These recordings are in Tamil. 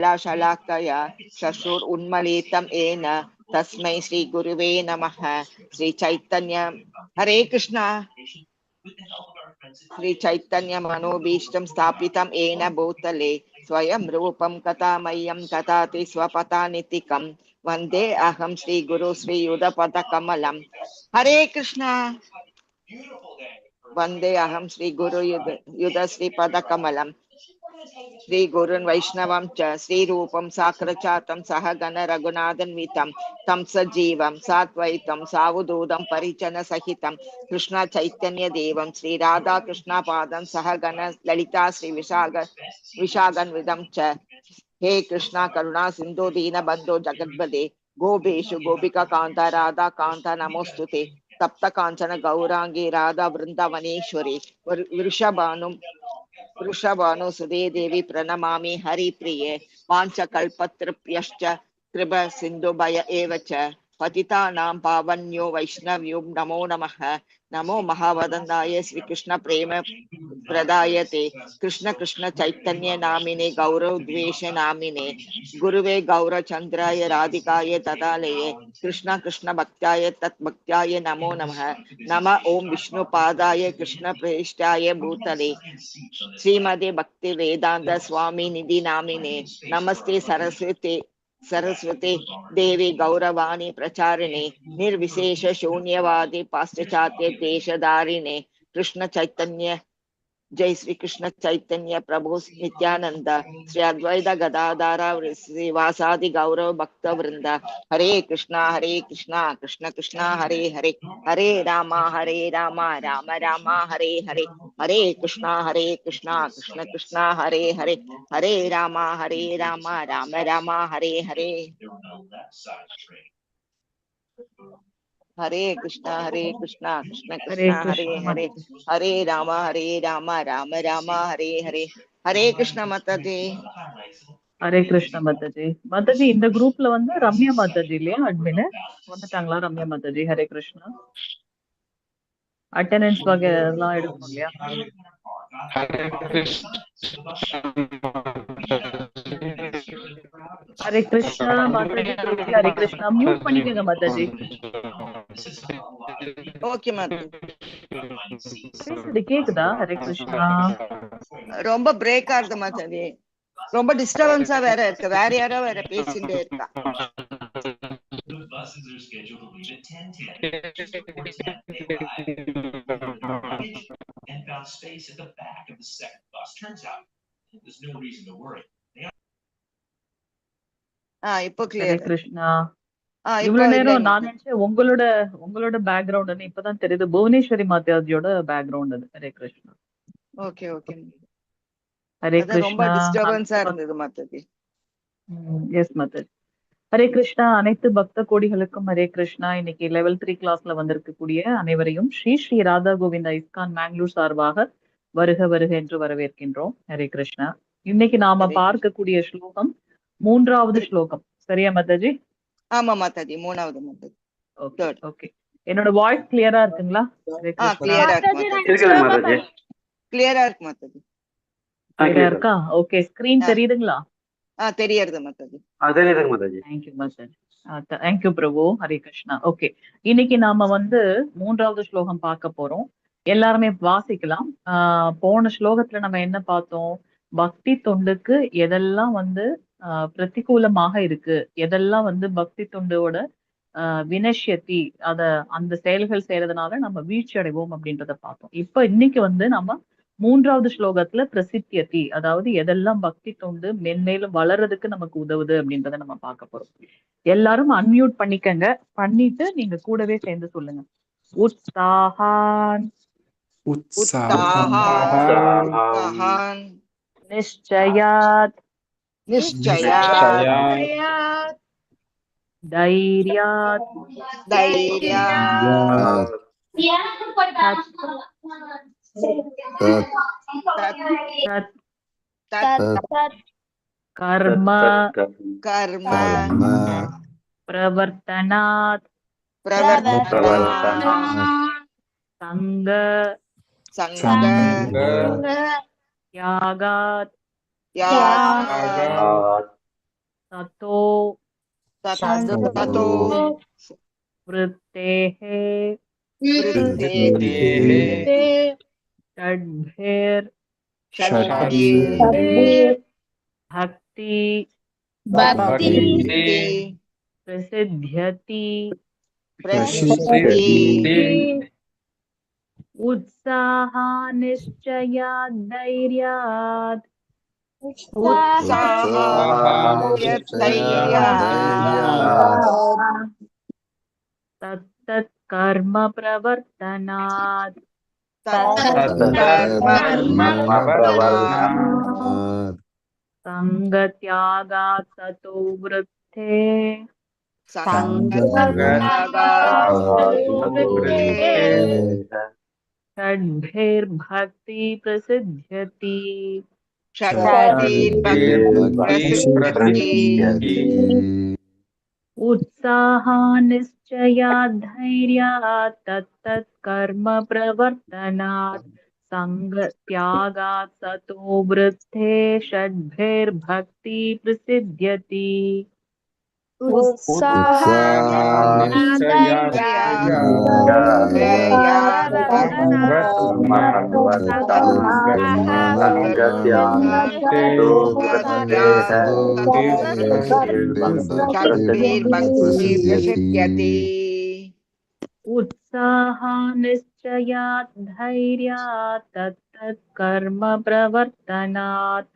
शलाकया शशुर उन्मलितं येन तस्मै श्री गुरुवे नमः। श्री चैतन्य हरे कृष्ण। श्री चैतन्य मनोभीष्टं स्थापितं येन भूतले स्वयं रूपं कथामय्यं ददाति स्वपदान्तिकं वन्दे अहं श्री गुरु श्रीयुधपदकमलं। हरे कृष्ण। वन्दे अहं श्री गुरु युध श्रीपदकमलं। श्री गुरुन् वैष्णवं च श्रीरूपं साग्रजातं सहगण रघुनाथान्वितं तं सजीवं साद्वैतं सावधूतं परिजनसहितं कृष्ण चैतन्य देवं श्री राधा कृष्ण पादं सहगण ललिता श्री विशाखान्वितं च। हे कृष्णा करुणा सिंधु दीनबन्धो जगद्पते गोपेषु गोपिका कान्ता राधा कान्ता नमोस्तुते। तप्त कांचन गौरांगी राधा वृंदावनेश्वरी वृषभानुसुते देवी प्रणमामि हरिप्रिये। वाञ्छकल्पतृभ्यश्च कृपा सिन्धुभय एव च पतितानां पावन्यो वैष्णव्यो नमो नमः। नमो महावदन्ताय श्रीकृष्ण प्रेम प्रदायते कृष्ण कृष्ण चैतन्य नामिने गौरद्वेष नामिने गुरुवे गौरचन्द्राय राधिकाय तदालये कृष्ण कृष्ण भक्त्याय तद्भक्त्याय नमो नमः। नमः ओं विष्णुपादाय कृष्ण प्रेष्ठाय भूतले श्रीमदे भक्ति वेदांत स्वामी निधि नामिने नमस्ते सरस्वते देवी गौरवाणी प्रचारिणे निर्विशेष शून्यवादी पाश्चात्य देशधारिणे कृष्ण चैतन्य जय श्री कृष्ण चैतन्य प्रभु नित्यानंद श्री अद्वैत गदाधर श्रीवासादि गौरव भक्त वृंद। हरे कृष्णा कृष्ण कृष्णा हरे हरे हरे राम राम राम हरे हरे हरे कृष्णा कृष्ण कृष्णा हरे हरे हरे राम राम राम हरे हरे हरे कृष्णा कृष्ण हरे कृष्णा हरे कृष्ण हरे माताजी। हरे राम राम राम हरे हरे हरे कृष्ण माताजी। ஹரே கிருஷ்ண மாதாஜி. மாதாஜி இந்த குரூப்ல வந்து ரம்யா மாதாஜி இல்லையா அட்மின்? வந்துட்டாங்களா ரம்யா மாதாஜி? ஹரே கிருஷ்ணா. அட்டெண்டன்ஸ் வகை எல்லாம் எடுக்கணும் இல்லையா? ஹரே கிருஷ்ணா மாதாஜி துளசி. ஹரே கிருஷ்ணா. மியூட் பண்ணிக்கோங்க மாதாஜி. ஓகே மாதாஜி. பேசுறது கேக்குதா? ஹரே கிருஷ்ணா. ரொம்ப பிரேக் ஆகுது மாதாஜி. ரொம்ப டிஸ்டர்பன்ஸா வேற இருக்கு. வேற யாரோ வேற பேசிட்டே இருக்கா. இப்போ ஹரே கிளியர். கிருஷ்ணா. இப்போ இவ்வளவு இல்ல நேரம் நான் நினைச்சேன் உங்களோட பேக்ரவுண்ட் இப்பதான் தெரியுது. புவனேஸ்வரி மாதாஜியோட பேக்ரவுண்ட் அது. ஹரே கிருஷ்ணா. Okay okay. ஹரே அது ரொம்ப கிருஷ்ணா. டிஸ்டர்பன்ஸா இருந்தது மாதாஜி. எஸ் மாதாஜி. ஹரே கிருஷ்ணா. அனைத்து பக்த கோடிகளுக்கும் ஹரே கிருஷ்ணா. இன்னைக்கு லெவல் 3 கிளாஸ்ல வந்திருக்கக்கூடிய அனைவரையும் ஸ்ரீ ஸ்ரீ ராதா கோவிந்தா இஸ்கான் மேங்களூர் சார்பாக வருக வருக என்று வரவேற்கின்றோம். ஹரே கிருஷ்ணா. இன்னைக்கு நாம பார்க்கக்கூடிய ஸ்லோகம் 3வது ஸ்லோகம். சரியா மாதாஜி? ஆமா மாதாஜி, 3வது மாதாஜி. ஓகே. என்னோட வாய்ஸ் கிளியரா இருக்குங்களா? கிளியரா இருக்கு மாதாஜி. கிளியரா இருக்கு மாதாஜி. கிளியரா இருக்கா? ஓகே. ஸ்கிரீன் தெரியுதுங்களா? தெரியுது மாதாஜி. தெரியுதுங்க மாதாஜி. தேங்க்யூ மாதாஜி. தேங்க்யூ பிரபு. ஹரே கிருஷ்ணா. ஓகே. இன்னைக்கு நாம வந்து 3வது ஸ்லோகம் பார்க்க போறோம். எல்லாருமே வாசிக்கலாம். போன ஸ்லோகத்துல நம்ம என்ன பார்த்தோம்? பக்தி தொண்டுக்கு எதெல்லாம் வந்து பிரதிகூலமாக இருக்கு, எதெல்லாம் வந்து பக்தி தொண்டோட வினஷ்யத்தி அந்த செயல்கள் செய்யறதுனால நம்ம வீழ்ச்சி அடைவோம் அப்படின்றத பார்த்தோம். இப்ப இன்னைக்கு வந்து நம்ம 3வது ஸ்லோகத்துல பிரசித்தியத்தி, அதாவது எதெல்லாம் பக்தி தொண்டு மென்மேலும் வளர்றதுக்கு நமக்கு உதவுது அப்படின்றத நம்ம பார்க்க போறோம். எல்லாரும் அன்மியூட் பண்ணிக்கங்க. பண்ணிட்டு நீங்க கூடவே சேர்ந்து சொல்லுங்க. உற்சாகான் நிச்சயாத் தைர்யாத் கர்ம பிரவர்த்தனாத் சங்க தியாகாத் ततो ततो वृत्तेः वृत्तेः षड्भिर् भक्ति प्रसिद्ध्यति उत्साहानिश्चयात् धैर्यात् तत्तत् कर्म प्रवर्तनात् संगत्यागात् ततो वृत्ते षड्भिर्भक्ति प्रसिद्ध्यति उत्साहानिश्चयात् धैर्यात् तत्तत् कर्म प्रवर्तनात् संगत्यागात् ततो वृत्ते षड्भिर्भक्ति प्रसिद्ध्यति उत्साहानिश्चयात् धैर्यात् तत्तत् कर्म प्रवर्तनात्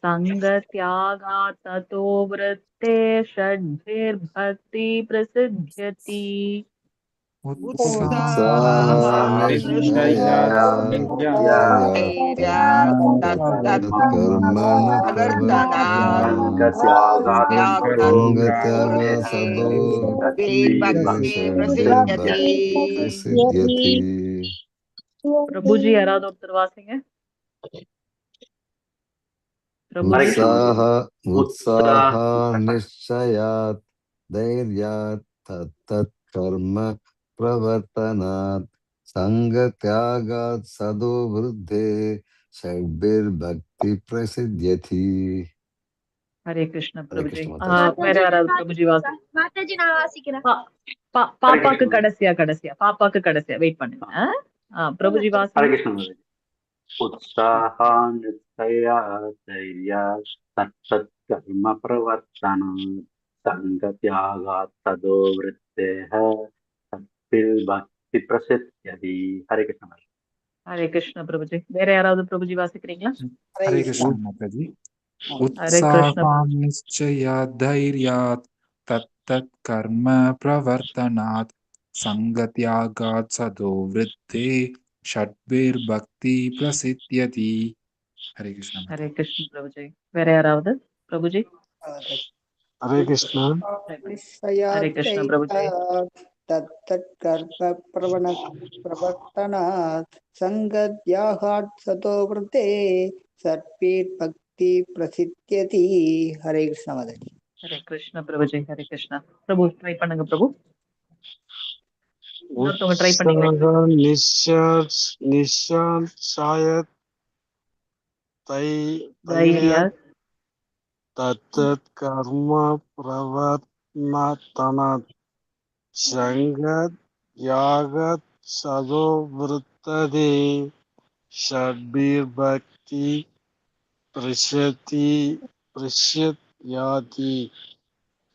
संगत्यागात् ततो वृत्ते षड्भिर्भक्ति प्रसिद्ध्यति प्रभु जी याराவது ஒருத்தர் வாசிங்க उत्साहानिश्चयात् धैर्यात् तत्तत् कर्म प्रवर्तनात् संगत्यागात् सदो वृद्धे षड्भिर्भक्ति प्रसिद्ध्यति हरे कृष्ण प्रभु जी வேற யாராவது பிரபு ஜி வாசிங்க மாதாஜி நான் வாசிக்கிறேன் பாப்பாக்கு கடைசியா வெயிட் பண்ணுங்க பிரபு ஜி வாசிங்க हरे कृष्ण उत्साहानिश्चयात् धैर्यात् तत्तत् कर्म प्रवर्तनात् संगत्यागात् ततो वृत्तेः षड्भिर्भक्ति प्रसिद्ध्यति हरे कृष्ण பிரபு ஜி வேற யாராவது பிரபு ஜி வாசிக்கிறீங்களா हरे कृष्ण माताजी उत्साहानिश्चयात् धैर्यात् तत्तत् कर्म प्रवर्तनात् संगत्यागात् सदो वृत्ते षड्भिर्भक्ति प्रसिद्ध्यति हरे कृष्ण பிரபு ஜி வேற யாராவது பிரபு ஜி हरे कृष्ण பிரபு ஜி तत्तत् कर्म प्रवर्तनात् संगत्यागात् सतो वृत्ते षड्भिर्भक्ति प्रसिद्ध्यति हरे कृष्ण माताजी हरे कृष्ण प्रभु जी हरे कृष्ण प्रभु ட்ரை பண்ணுங்க பிரபு இன்னொருத்தவங்க ட்ரை பண்ணீங்களா निश्चयात् धैर्यात् तत्तत् कर्म प्रवर्तनात् संगत्यागात् सदो वृत्ते षड्भिर्भक्ति प्रसिद्ध्यति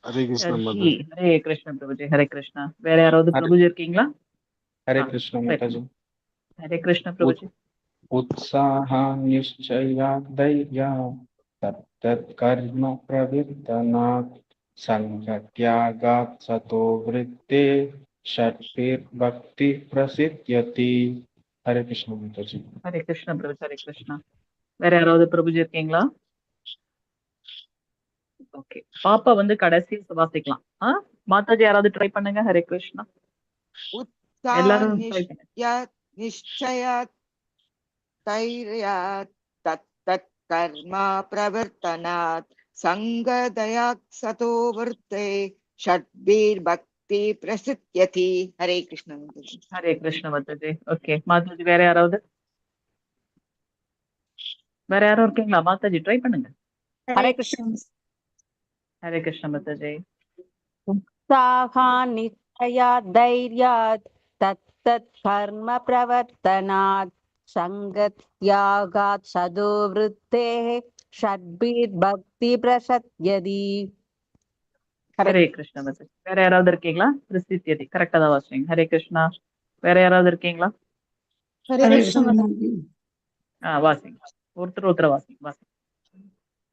हरे कृष्ण माताजी हरे कृष्ण प्रभु जी हरे कृष्ण வேற யாராவது பிரபு ஜி இருக்கீங்களா हरे कृष्ण माताजी हरे कृष्ण प्रभु जी उत्साहानिश्चयात् धैर्यात् तत्तत् कर्म प्रवर्तनात् संगत्यागात् सतो वृत्ते षड्भिर्भक्ति प्रसिद्ध्यति हरे कृष्ण माताजी हरे कृष्ण प्रभु हरे कृष्ण வேற யாராவது பிரபு ஜி இருக்கீங்களா ஓகே பாப்பா வந்து கடைசியா வாசிக்கலாம் மாதாஜி யாராவது ட்ரை பண்ணுங்க ஹரே கிருஷ்ணா எல்லாரும் ட்ரை பண்ணுங்க निश्चयात् धैर्यात् तत्तत् कर्म प्रवर्तनात् संगदयात् सतो वृत्ते षड्भिर्भक्ति प्रसिद्ध्यति हरे कृष्ण माताजी ओके माताजी வேற யாராவது இருக்கீங்களா மாதாஜி ட்ரை பண்ணுங்க हरे कृष्ण ஹரே கிருஷ்ண மாதாஜி. उत्साहान्निश्चयात् धैर्यात् तत्तत् कर्म प्रवर्तनात् सङ्गत्यागात् सदोवृत्तेः षड्भिर्भक्ति प्रसत्यति. ஹரே கிருஷ்ண மாதாஜி. வேற யாராவது இருக்கீங்களா? பிரசித்தியதி கரெக்டா தான் வாசிங்க. ஹரே கிருஷ்ணா. வேற யாராவது இருக்கீங்களா? ஹரே கிருஷ்ண மாதாஜி. வாசிங்க. ஒருத்தர் வாசிங்க.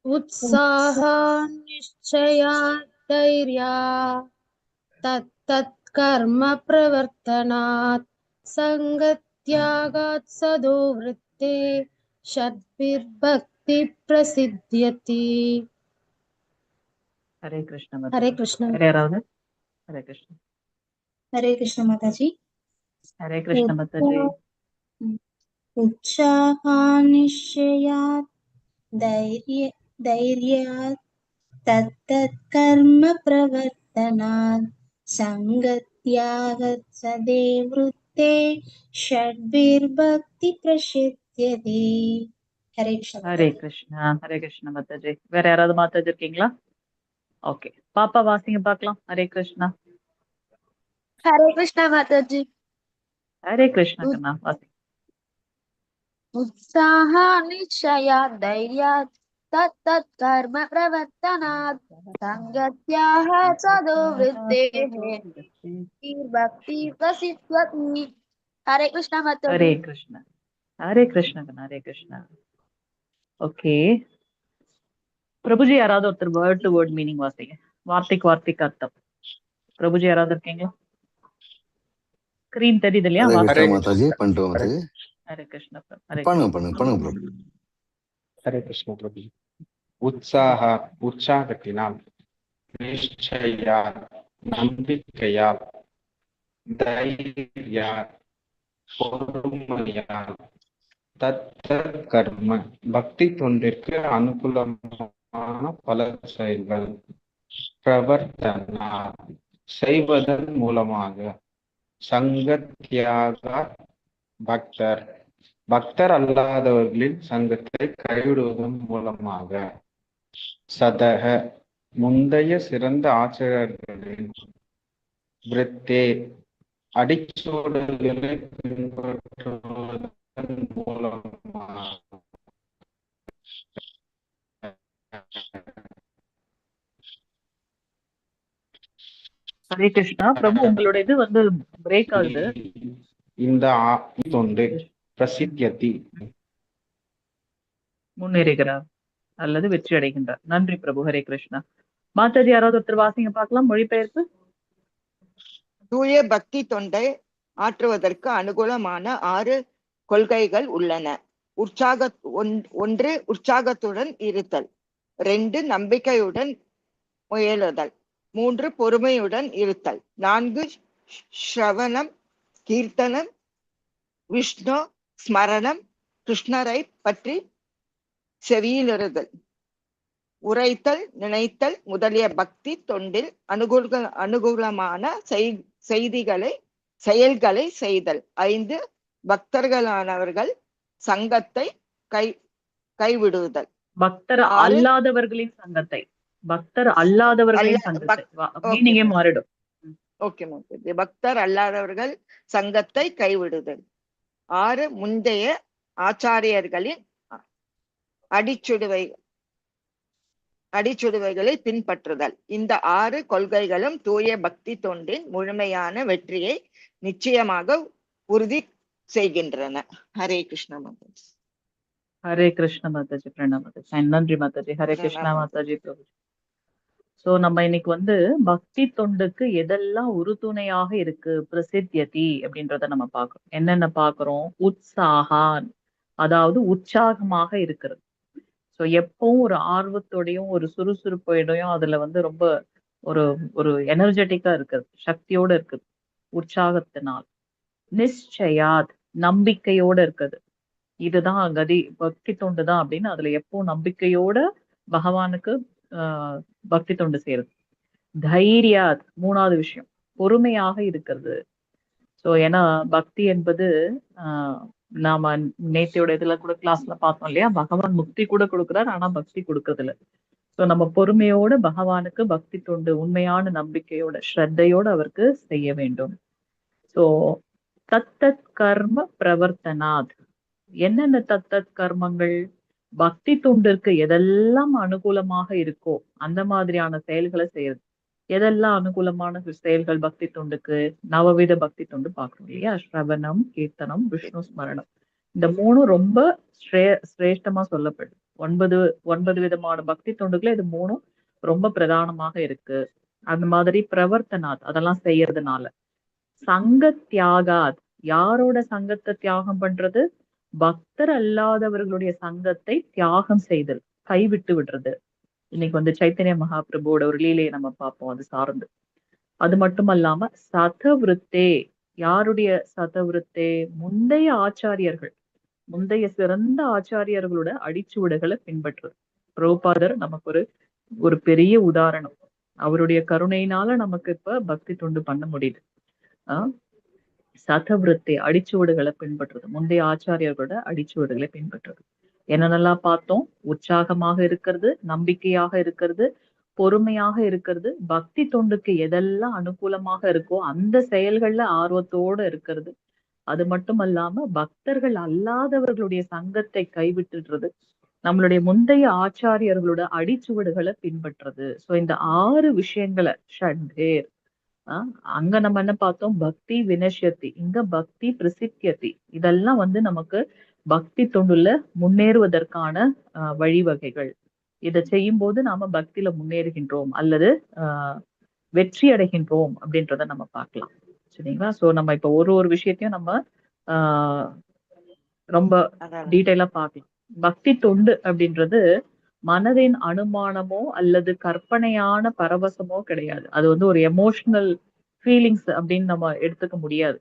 उत्साहान्निश्चयात् धैर्यात् तत्तत् कर्म प्रवर्तनात् सङ्गत्यागात् सदोवृत्ते षड्भिर्भक्ति प्रसिद्ध्यति. ஹரே கிருஷ்ண हरे மாதாஜி. कृष्ण. வேற யாராவது? ஹரே கிருஷ்ண. हरे कृष्ण माताजी. ஹரே கிருஷ்ண மாதாஜி. उत्साहान्निश्चयात् धैर्यात् तत्तत् कर्म प्रवर्तनात् सङ्गत्यागात् सदेवृत्ते षड्भिर्भक्ति प्रसिद्ध्यति. हरे कृष्ण. ஹரே கிருஷ்ணா. ஹரே கிருஷ்ண மாதாஜி. வேற யாராவது மாதாஜி இருக்கீங்களா? ஓகே, பாப்பா வாசிங்க பார்க்கலாம். ஹரே கிருஷ்ணா. हरे कृष्ण माताजी. ஹரே கிருஷ்ண கண்ணா வாசிங்க. उत्साहान्निश्चयात् धैर्यात् तत्तत् कर्म प्रवर्तनात् सङ्गत्यागात् सदोवृत्तेः भक्ति प्रसिद्ध्यति. हरे कृष्ण माताजी. ஹரே கிருஷ்ண. ஹரே கிருஷ்ண கண்ணா. ஹரே கிருஷ்ணா. ஓகே, பிரபுஜி யாராவது ஒருத்தர் வேர்ட் டு வேர்ட் மீனிங் வாசிங்க. வார்த்தைக்கு அர்த்தம். பிரபுஜி யாராவது இருக்கீங்களா? ஸ்கிரீன் தெரியுது இல்லையா? ஹரே ஹரே கிருஷ்ண மாதாஜி. பண்ணிட்டு மாதாஜி. ஹரே கிருஷ்ண. ஹரே பண்ணுங்க பிரபு. ஹரே கிருஷ்ண பிரபு. உற்சாகத்தினால், நிச்சயால், நம்பிக்கையால், தைரியால், பொறுமையால், தத்த கர்ம பக்தி தொண்டிற்கு அனுகூலமான பல செயல்கள், பிரவர்த்தனா செய்வதன் மூலமாக, சங்கத்யாக பக்தர் அல்லாதவர்களின் சங்கத்தை கைவிடுவதன் மூலமாக, சதக முந்தைய சிறந்த ஆச்சாரியர்களின் விருத்தே அடிச்சோடுகளை பின்பற்றுவதன் மூலமாக, ஹரே கிருஷ்ணா. பிரபு உங்களோட இது பிரேக் ஆகுது. இந்த தொண்டு பிரசித்தியதி முன்னேறுகிறார் அல்லது வெற்றி அடைகின்றார். நன்றி பிரபு. ஹரே கிருஷ்ணா. மாதாஜி யாராவது ஒருத்தர் வாசிங்க பார்க்கலாம். மொழிபெயர்ப்பு. தூய பக்தி தொண்டை ஆற்றுவதற்கு அனுகூலமான 6 கொள்கைகள் உள்ளன. ஒன்று உற்சாகத்துடன் இருத்தல், 2 நம்பிக்கையுடன் முயலுதல், 3 பொறுமையுடன் இருத்தல், 4 ஸ்ரவணம் கீர்த்தனம், விஷ்ணு ஸ்மரணம், கிருஷ்ணரை பற்றி செவியிலிருதல், உரைத்தல், நினைத்தல் முதலிய பக்தி தொண்டில் அனுகூலமான செயல்களை செய்தல். 5 பக்தர்களானவர்கள் சங்கத்தை கைவிடுதல். பக்தர் அல்லாதவர்களின் சங்கத்தை மீனிங்கே மாறிடும். ஓகே மாதாஜி. பக்தர் அல்லாதவர்கள் சங்கத்தை கைவிடுதல். 6 முந்தைய ஆச்சாரியர்களின் அடிச்சுடுவைகளை பின்பற்றுதல். இந்த 6 கொள்கைகளும் தூய பக்தி தொண்டின் முழுமையான வெற்றியை நிச்சயமாக உறுதி செய்கின்றன. ஹரே கிருஷ்ண மாதாஜி. ஹரே கிருஷ்ண மாதாஜி. பிரணாம் மாதாஜி. நன்றி மாதாஜி. ஹரே கிருஷ்ணா மாதாஜி. பிரபு. சோ நம்ம இன்னைக்கு பக்தி தொண்டுக்கு எதெல்லாம் உறுதுணையாக இருக்கு, பிரசித்தியதி அப்படின்றத நம்ம பாக்குறோம். என்னென்ன பாக்குறோம்? உற்சாகான், அதாவது உற்சாகமாக இருக்கிறது. சோ எப்பவும் ஒரு ஆர்வத்தோடையும் ஒரு சுறுசுறுப்போடையும் அதுல ரொம்ப ஒரு எனர்ஜெட்டிக்கா இருக்குது, சக்தியோட இருக்குது. உற்சாகத்தினால். நிச்சயாத், நம்பிக்கையோட இருக்குது. இதுதான் பக்தி தொண்டு தான் அப்படின்னு அதுல எப்பவும் நம்பிக்கையோட பகவானுக்கு பக்தி தொண்டு செய்யறது. தைரியாத், 3வது விஷயம், பொறுமையாக இருக்கிறது. சோ ஏன்னா பக்தி என்பது நாம நேத்தையோட இதுல கூட கிளாஸ்ல பார்த்தோம் இல்லையா, பகவான் முக்தி கூட கொடுக்குறாரு, ஆனா பக்தி கொடுக்கறது இல்ல. சோ நம்ம பொறுமையோட பகவானுக்கு பக்தி தொண்டு உண்மையான நம்பிக்கையோட ஸ்ரத்தையோட அவருக்கு செய்ய வேண்டும். சோ தத்தத் கர்ம பிரவர்த்தனாத், என்னென்ன தத்தத் கர்மங்கள், பக்தி தொண்டிற்கு எதெல்லாம் அனுகூலமாக இருக்கோ அந்த மாதிரியான செயல்களை செய்யறது. எதெல்லாம் அனுகூலமான செயல்கள் பக்தி தொண்டுக்கு? நவவித பக்தி தொண்டு பார்க்கணும் இல்லையா? ஸ்ரவணம், கீர்த்தனம், விஷ்ணு ஸ்மரணம், இந்த மூணும் ரொம்ப சிரேஷ்டமா சொல்லப்படுது. 9 விதமான பக்தி தொண்டுகளை இது மூணும் ரொம்ப பிரதானமாக இருக்கு. அந்த மாதிரி பிரவர்த்தனாத், அதெல்லாம் செய்யறதுனால. சங்க தியாகாத், யாரோட சங்கத்தை தியாகம் பண்றது? பக்தர் அல்லாதவர்களுடைய சங்கத்தை தியாகம் செய்தல், கைவிட்டு விடுறது. இன்னைக்கு சைத்தன்ய மகாபிரபுவோட ஒரு லீலையை நம்ம பார்ப்போம் அது சார்ந்து. அது மட்டும் அல்லாம சதவிருத்தே, யாருடைய சதவிருத்தே? முந்தைய ஆச்சாரியர்கள், முந்தைய சிறந்த ஆச்சாரியர்களோட அடிச்சுவடுகளை பின்பற்றுறது. பிரபுபாதர் நமக்கு ஒரு பெரிய உதாரணம். அவருடைய கருணையினால நமக்கு இப்ப பக்தி தொண்டு பண்ண முடியுது. சதவிருத்தே, அடிச்சுவடுகளை பின்பற்றுறது, முந்தைய ஆச்சாரியர்களோட அடிச்சுவடுகளை பின்பற்றுறது. என்னென்னலாம் பார்த்தோம்? உற்சாகமாக இருக்கிறது, நம்பிக்கையாக இருக்கிறது, பொறுமையாக இருக்கிறது, பக்தி தொண்டுக்கு எதெல்லாம் அனுகூலமாக இருக்கோ அந்த செயல்கள்ல ஆர்வத்தோட இருக்கிறது. அது மட்டும் அல்லாம பக்தர்கள் அல்லாதவர்களுடைய சங்கத்தை கைவிட்டுடுறது, நம்மளுடைய முந்தைய ஆச்சாரியர்களோட அடிச்சுவடுகளை பின்பற்றுறது. சோ இந்த 6 விஷயங்களை ஷட்பேர். அங்க நம்ம என்ன பார்த்தோம்? பக்தி வினஷ்யத்தி, இங்க பக்தி பிரசித்தியதி. இதெல்லாம் நமக்கு பக்தி தொண்டுல முன்னேறுவதற்கான வழிவகைகள். இதை செய்யும் போது நாம பக்தியில முன்னேறுகின்றோம் அல்லது வெற்றி அடைகின்றோம் அப்படின்றத நம்ம பார்க்கலாம். சரிங்களா? சோ நம்ம இப்ப ஒரு விஷயத்தையும் நம்ம ரொம்ப டீட்டெயிலா பார்க்கலாம். பக்தி தொண்டு அப்படின்றது மனதின் அனுமானமோ அல்லது கற்பனையான பரவசமோ கிடையாது. அது ஒரு எமோஷனல் ஃபீலிங்ஸ் அப்படின்னு நம்ம எடுத்துக்க முடியாது.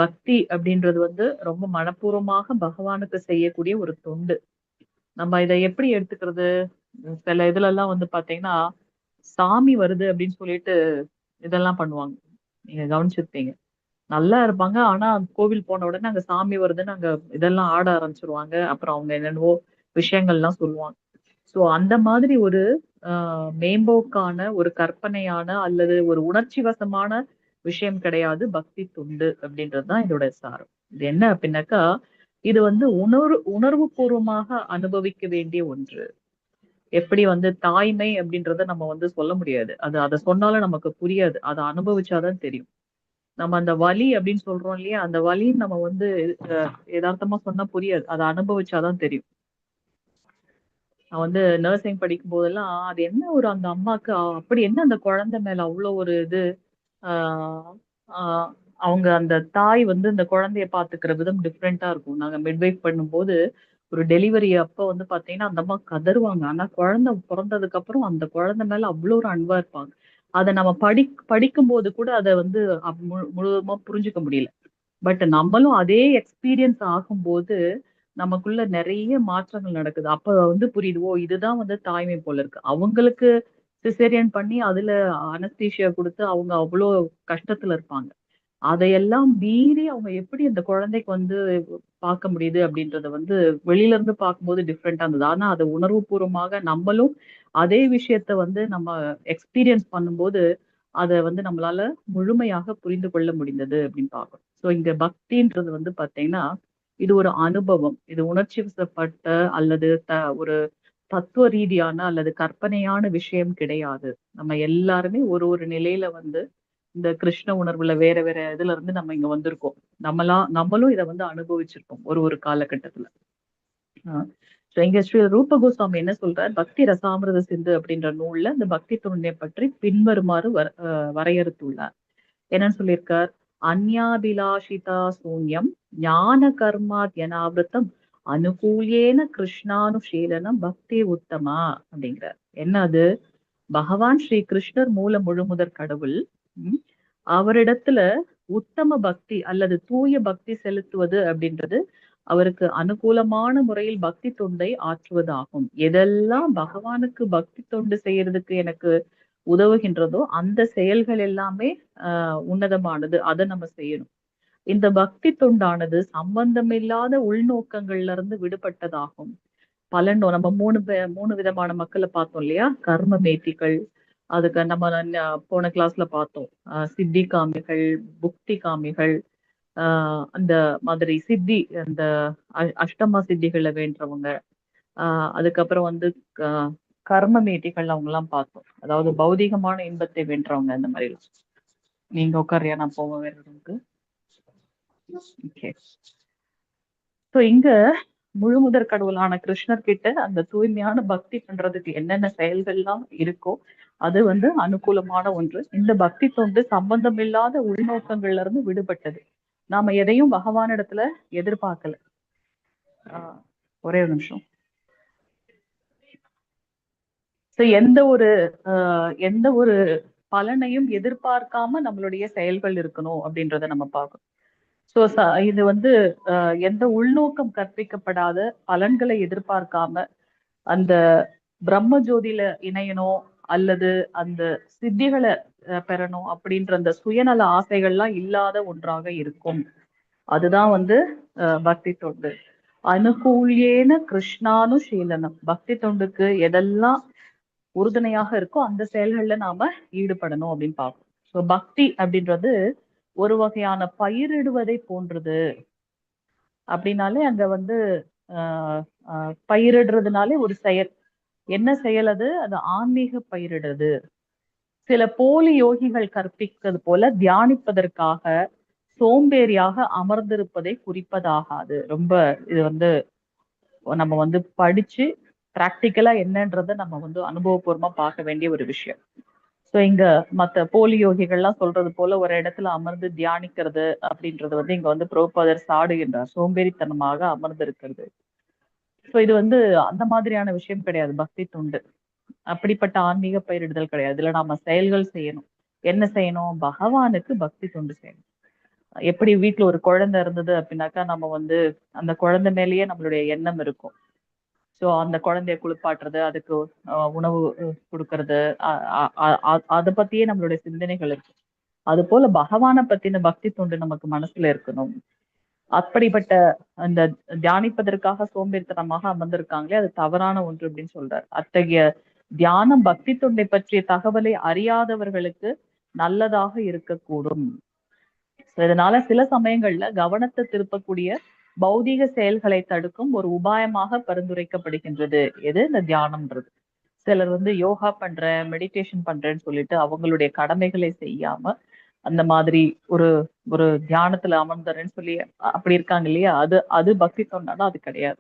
பக்தி அப்படின்றது ரொம்ப மனப்பூர்வமாக பகவானுக்கு செய்யக்கூடிய ஒரு தொண்டு. நம்ம இதை எப்படி எடுத்துக்கிறது? சில இதுல எல்லாம் பாத்தீங்கன்னா சாமி வருது அப்படின்னு சொல்லிட்டு இதெல்லாம் பண்ணுவாங்க. நீங்க கவனிச்சிருப்பீங்க. நல்லா இருப்பாங்க, ஆனா கோவில் போன உடனே அங்க சாமி வருதுன்னு அங்க இதெல்லாம் ஆட ஆரம்பிச்சிருவாங்க. அப்புறம் அவங்க என்னென்னவோ விஷயங்கள்லாம் சொல்லுவாங்க. சோ அந்த மாதிரி ஒரு மேம்போக்கான, ஒரு கற்பனையான அல்லது ஒரு உணர்ச்சி வசமான விஷயம் கிடையாது பக்தி தொண்டு அப்படின்றதுதான் இதோட சாரம். இது என்ன அப்படின்னாக்கா, இது உணர்வு பூர்வமாக அனுபவிக்க வேண்டிய ஒன்று. எப்படி தாய்மை அப்படின்றத நம்ம சொல்ல முடியாது. அதை சொன்னாலும் நமக்கு புரியாது. அதை அனுபவிச்சாதான் தெரியும். நம்ம அந்த வலி அப்படின்னு சொல்றோம் இல்லையா, அந்த வலி நம்ம யதார்த்தமா சொன்னா புரியாது. அதை அனுபவிச்சாதான் தெரியும். நான் நர்சிங் படிக்கும் போதெல்லாம் அது என்ன அந்த அம்மாக்கு அப்படி என்ன அந்த குழந்தை மேல அவ்வளவு ஒரு இது, ஆஹ் ஆஹ் அவங்க அந்த தாய் இந்த குழந்தைய பாத்துக்கிற விதம் டிஃப்ரெண்டா இருக்கும். நாங்க மிட்வைஃப் பண்ணும்போது ஒரு டெலிவரி அப்ப பாத்தீங்கன்னா அந்த அம்மா கதறுவாங்க. ஆனா குழந்தை பிறந்ததுக்கு அப்புறம் அந்த குழந்தை மேல அவ்வளவு ஒரு அன்பா இருப்பாங்க. அதை நம்ம படிக்கும் போது கூட அதை முழுவதுமா புரிஞ்சுக்க முடியல. பட் நம்மளும் அதே எக்ஸ்பீரியன்ஸ் ஆகும்போது நமக்குள்ள நிறைய மாற்றங்கள் நடக்குது. அப்ப புரியுது, ஓ இதுதான் தாய்மை போல இருக்கு. அவங்களுக்கு சிசேரியன் பண்ணி அதுல அனஸ்தீசியா கொடுத்து அவங்க அவ்வளோ கஷ்டத்துல இருப்பாங்க. அதையெல்லாம் மீறி அவங்க எப்படி அந்த குழந்தைக்கு பார்க்க முடியுது அப்படின்றத வெளியில இருந்து பார்க்கும்போது டிஃப்ரெண்டா இருந்தது. ஆனா அதை உணர்வு பூர்வமாக நம்மளும் அதே விஷயத்த நம்ம எக்ஸ்பீரியன்ஸ் பண்ணும்போது அதை நம்மளால முழுமையாக புரிந்து கொள்ள முடிந்தது அப்படின்னு பார்க்கணும். ஸோ இங்க பக்தின்றது பாத்தீங்கன்னா இது ஒரு அனுபவம். இது உணர்ச்சி வசப்பட்ட அல்லது ஒரு தத்துவ ரீதியான அல்லது கற்பனையான விஷயம் கிடையாது. நம்ம எல்லாருமே ஒரு நிலையில இந்த கிருஷ்ண உணர்வுல வேற வேற இதுல இருந்து நம்ம இங்க வந்திருக்கோம். நம்மளும் இதை அனுபவிச்சிருக்கோம் ஒரு காலகட்டத்துல. இங்க ஸ்ரீ ரூப கோஸ்வாமி என்ன சொல்றார்? பக்தி ரசாமிரத சிந்து அப்படின்ற நூல்ல இந்த பக்தி தொண்டை பற்றி பின்வருமாறு வரையறுத்துள்ளார். என்னன்னு சொல்லியிருக்கார்? அந்யாபிலாஷிதா சூன்யம் ஞான கர்மாத்யனாவிரதம் அனுகூலியேன கிருஷ்ணானுஷீலனம் பக்தி உத்தமா அப்படிங்கிறார். என்ன அது? பகவான் ஸ்ரீ கிருஷ்ணர் முழுமுதற் கடவுள். அவரிடத்துல உத்தம பக்தி அல்லது தூய பக்தி செலுத்துவது அப்படின்றது அவருக்கு அனுகூலமான முறையில் பக்தி தொண்டை ஆற்றுவதாகும். எதெல்லாம் பகவானுக்கு பக்தி தொண்டு செய்யறதுக்கு எனக்கு உதவுகின்றதோ அந்த செயல்கள் எல்லாமே உன்னதமானது. அதை நம்ம செய்யணும். இந்த பக்தி தொண்டானது சம்பந்தமில்லாத உள்நோக்கங்கள்ல இருந்து விடுபட்டதாகும். பலனோ நம்ம மூணு விதமான மக்களை பார்த்தோம் இல்லையா? கர்ம மேத்திகள், அதுக்கு நம்ம போன கிளாஸ்ல பார்த்தோம். சித்தி காமிகள், புக்தி காமிகள், அந்த மாதிரி சித்தி, அந்த அஷ்டமா சித்திகளை வேண்டவங்க, அதுக்கப்புறம் வந்து கர்ம மேட்டிகள் அவங்க எல்லாம் பார்த்தோம். அதாவது பௌதிகமான இன்பத்தை வென்றவங்க அந்த மாதிரி. நீங்க உட்காரியா, நான் போவேன் வேற ரூமுக்கு. ஓகே. ஸோ இங்க முழு முதற் கடவுளான கிருஷ்ணர் கிட்ட அந்த தூய்மையான பக்தி பண்றதுக்கு என்னென்ன செயல்கள்லாம் இருக்கோ அது வந்து அனுகூலமான ஒன்று. இந்த பக்தி தொண்டு சம்பந்தம் இல்லாத உள்நோக்கங்கள்ல இருந்து விடுபட்டது. நாம எதையும் பகவானிடத்துல எதிர்பார்க்கல. ஒரே ஒரு நிமிஷம். ஸோ எந்த ஒரு பலனையும் எதிர்பார்க்காம நம்மளுடைய செயல்கள் இருக்கணும் அப்படின்றத நம்ம பார்க்கணும். ஸோ இது வந்து எந்த உள்நோக்கம் கற்பிக்கப்படாத, பலன்களை எதிர்பார்க்காம அந்த பிரம்ம ஜோதியில இணையணும் அல்லது அந்த சித்திகளை பெறணும் அப்படின்ற அந்த சுயநல ஆசைகள்லாம் இல்லாத ஒன்றாக இருக்கும். அதுதான் வந்து பக்தி தொண்டு. அனுகூல்யேன கிருஷ்ணானுஷீலனம். பக்தி தொண்டுக்கு எதெல்லாம் உறுதுணையாக இருக்கோ அந்த செயல்கள்ல நாம ஈடுபடணும் அப்படின்னு பார்ப்போம். ஸோ பக்தி அப்படின்றது ஒரு வகையான பயிரிடுவதை போன்றது. அப்படின்னாலே அங்க வந்து பயிரிடுறதுனாலே ஒரு செயல். என்ன செயல் அது? அது ஆன்மீக பயிரிடுறது. சில போலி யோகிகள் கற்பிக்கிறது போல தியானிப்பதற்காக சோம்பேறியாக அமர்ந்திருப்பதை குறிப்பதாகாது. ரொம்ப இது வந்து நம்ம வந்து படிச்சு பிராக்டிக்கலா என்னன்றத நம்ம வந்து அனுபவபூர்வமா பார்க்க வேண்டிய ஒரு விஷயம். ஸோ இங்க மற்ற போலி யோகிகள்லாம் சொல்றது போல ஒரு இடத்துல அமர்ந்து தியானிக்கிறது அப்படின்றது வந்து இங்க வந்து பிரபுபாதர் சாடுகின்றார். சோம்பேறித்தனமாக அமர்ந்திருக்கிறது. ஸோ இது வந்து அந்த மாதிரியான விஷயம் கிடையாது. பக்தி தொண்டு அப்படிப்பட்ட ஆன்மீக பயிரிடுதல் கிடையாது. இதுல நாம செயல்கள் செய்யணும். என்ன செய்யணும்? பகவானுக்கு பக்தி தொண்டு செய்யணும். எப்படி வீட்டுல ஒரு குழந்தை இருந்தது அப்படின்னாக்கா நம்ம வந்து அந்த குழந்தை மேலேயே நம்மளுடைய எண்ணம் இருக்கும். ஸோ அந்த குழந்தைய குளிப்பாட்டுறது, அதுக்கு உணவு கொடுக்கறது, அதை பத்தியே நம்மளுடைய சிந்தனைகள் இருக்கு. அது போல பகவானை பத்தின பக்தி தொண்டு நமக்கு மனசுல இருக்கணும். அப்படிப்பட்ட அந்த தியானிப்பதற்காக சோம்பேறித்தனமாக அமர்ந்திருக்காங்களே அது தவறான ஒன்று அப்படின்னு சொல்றாரு. அத்தகைய தியானம் பக்தி தொண்டை பற்றிய தகவலை அறியாதவர்களுக்கு நல்லதாக இருக்கக்கூடும். இதனால சில சமயங்கள்ல கவனத்தை திருப்பக்கூடிய பௌதீக செயல்களை தடுக்கும் ஒரு உபாயமாக பரிந்துரைக்கப்படுகின்றது எது? இந்த தியானம்ன்றது. சிலர் வந்து யோகா பண்றேன், மெடிடேஷன் பண்றேன்னு சொல்லிட்டு அவங்களுடைய கடமைகளை செய்யாம அந்த மாதிரி ஒரு ஒரு தியானத்துல அமர்ந்துறேன்னு சொல்லி அப்படி இருக்காங்க இல்லையா? அது பக்தி தொண்டானா அது கிடையாது.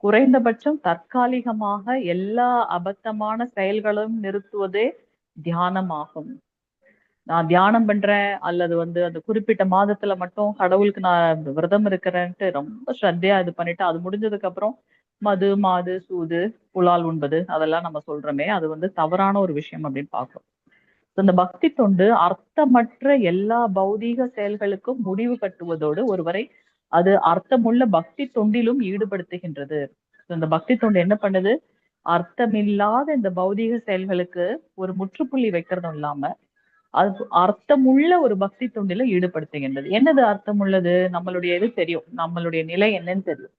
குறைந்தபட்சம் தற்காலிகமாக எல்லா அபத்தமான செயல்களும் நிறுத்துவதே தியானமாகும். நான் தியானம் பண்றேன் அல்லது வந்து அந்த குறிப்பிட்ட மாதத்துல மட்டும் கடவுளுக்கு நான் விரதம் இருக்கிறேன்ட்டு ரொம்ப ஸ்ரத்தையா இது பண்ணிட்டு அது முடிஞ்சதுக்கு அப்புறம் மது, மாது, சூது, புலால் உண்பது அதெல்லாம் நம்ம சொல்றோமே, அது வந்து தவறான ஒரு விஷயம் அப்படின்னு பார்க்கிறோம். இந்த பக்தி தொண்டு அர்த்தமற்ற எல்லா பௌதீக செயல்களுக்கும் முடிவு கட்டுவதோடு ஒருவரை அது அர்த்தமுள்ள பக்தி தொண்டிலும் ஈடுபடுத்துகின்றது. இந்த பக்தி தொண்டு என்ன பண்ணுது? அர்த்தமில்லாத இந்த பௌதீக செயல்களுக்கு ஒரு முற்றுப்புள்ளி வைக்கிறதும் இல்லாம அது அர்த்தமுள்ள ஒரு பக்தி தொண்டில ஈடுபடுத்துகின்றது. என்னது அர்த்தமுள்ளது? நம்மளுடைய இது தெரியும், நம்மளுடைய நிலை என்னன்னு தெரியும்.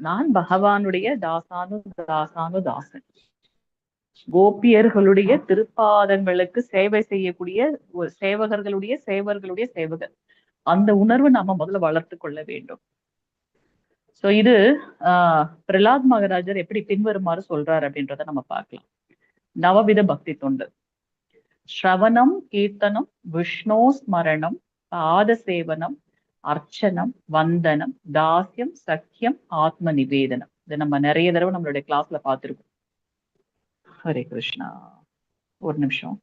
நான் பகவானுடைய தாசானு தாசன், கோபியர்களுடைய திருப்பாதங்களுக்கு சேவை செய்யக்கூடிய சேவகர்களுடைய சேவகர். அந்த உணர்வு நாம முதல்ல வளர்த்து கொள்ள வேண்டும். சோ இது பிரலாத் மகாராஜர் எப்படி பின்வருமாறு சொல்றாரு அப்படின்றத நம்ம பார்க்கலாம். நவவித பக்தி தொண்டு. ஸ்ரவணம், கீர்த்தனம், விஷ்ணு ஸ்மரணம், பாத சேவனம், அர்ச்சனம், வந்தனம், தாஸ்யம், சக்கியம், ஆத்ம நிவேதனம். இதை நம்ம நிறைய தடவை நம்மளுடைய கிளாஸ்ல பார்த்திருக்கோம். ஹரே கிருஷ்ணா. ஒரு நிமிஷம்.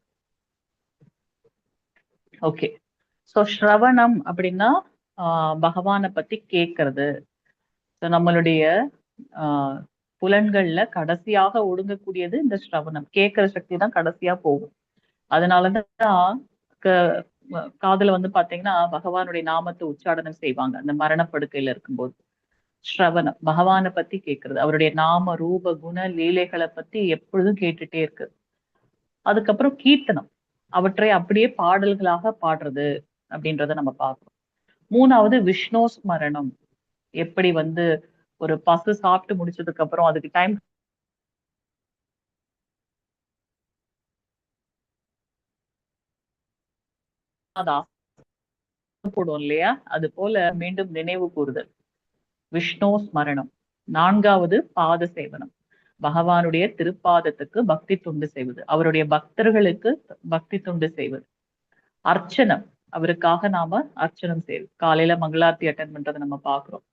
ஓகே. சோ ஸ்ரவணம் அப்படின்னா பகவானை பத்தி கேட்கறது. நம்மளுடைய புலன்கள்ல கடைசியாக ஒடுங்கக்கூடியது இந்த ஸ்ரவணம். கேட்கிற சக்தி தான் கடைசியா போகும். அதனாலதான் காதுல வந்து பாத்தீங்கன்னா பகவானுடைய நாமத்தை உச்சாடனம் செய்வாங்க அந்த மரணப்படுக்கையில இருக்கும்போது. ஸ்ரவணம் பகவானை பத்தி கேட்கறது, அவருடைய நாம ரூப குண லீலைகளை பத்தி எப்பொழுதும் கேட்டுட்டே இருக்கு. அதுக்கப்புறம் கீர்த்தனம், அவற்றை அப்படியே பாடல்களாக பாடுறது அப்படின்றத நம்ம பார்க்கிறோம். மூணாவது விஷ்ணு ஸ்மரணம், எப்படி வந்து ஒரு பசு சாப்பிட்டு முடிச்சதுக்கு அப்புறம் அதுக்கு டைம் போடும் இல்லையா, அது போல மீண்டும் நினைவு கூறுதல். விஷ்ணு ஸ்மரணம். 4வது பாத சேவனம். பகவானுடைய திருப்பாதத்துக்கு பக்தி தொண்டு செய்வது, அவருடைய பக்தர்களுக்கு பக்தி தொண்டு செய்வது. அர்ச்சனம், அவருக்காக நாம அர்ச்சனம் செய்வது. காலையில மங்களார்த்தி அட்டன் பண்றதை நம்ம பாக்குறோம்.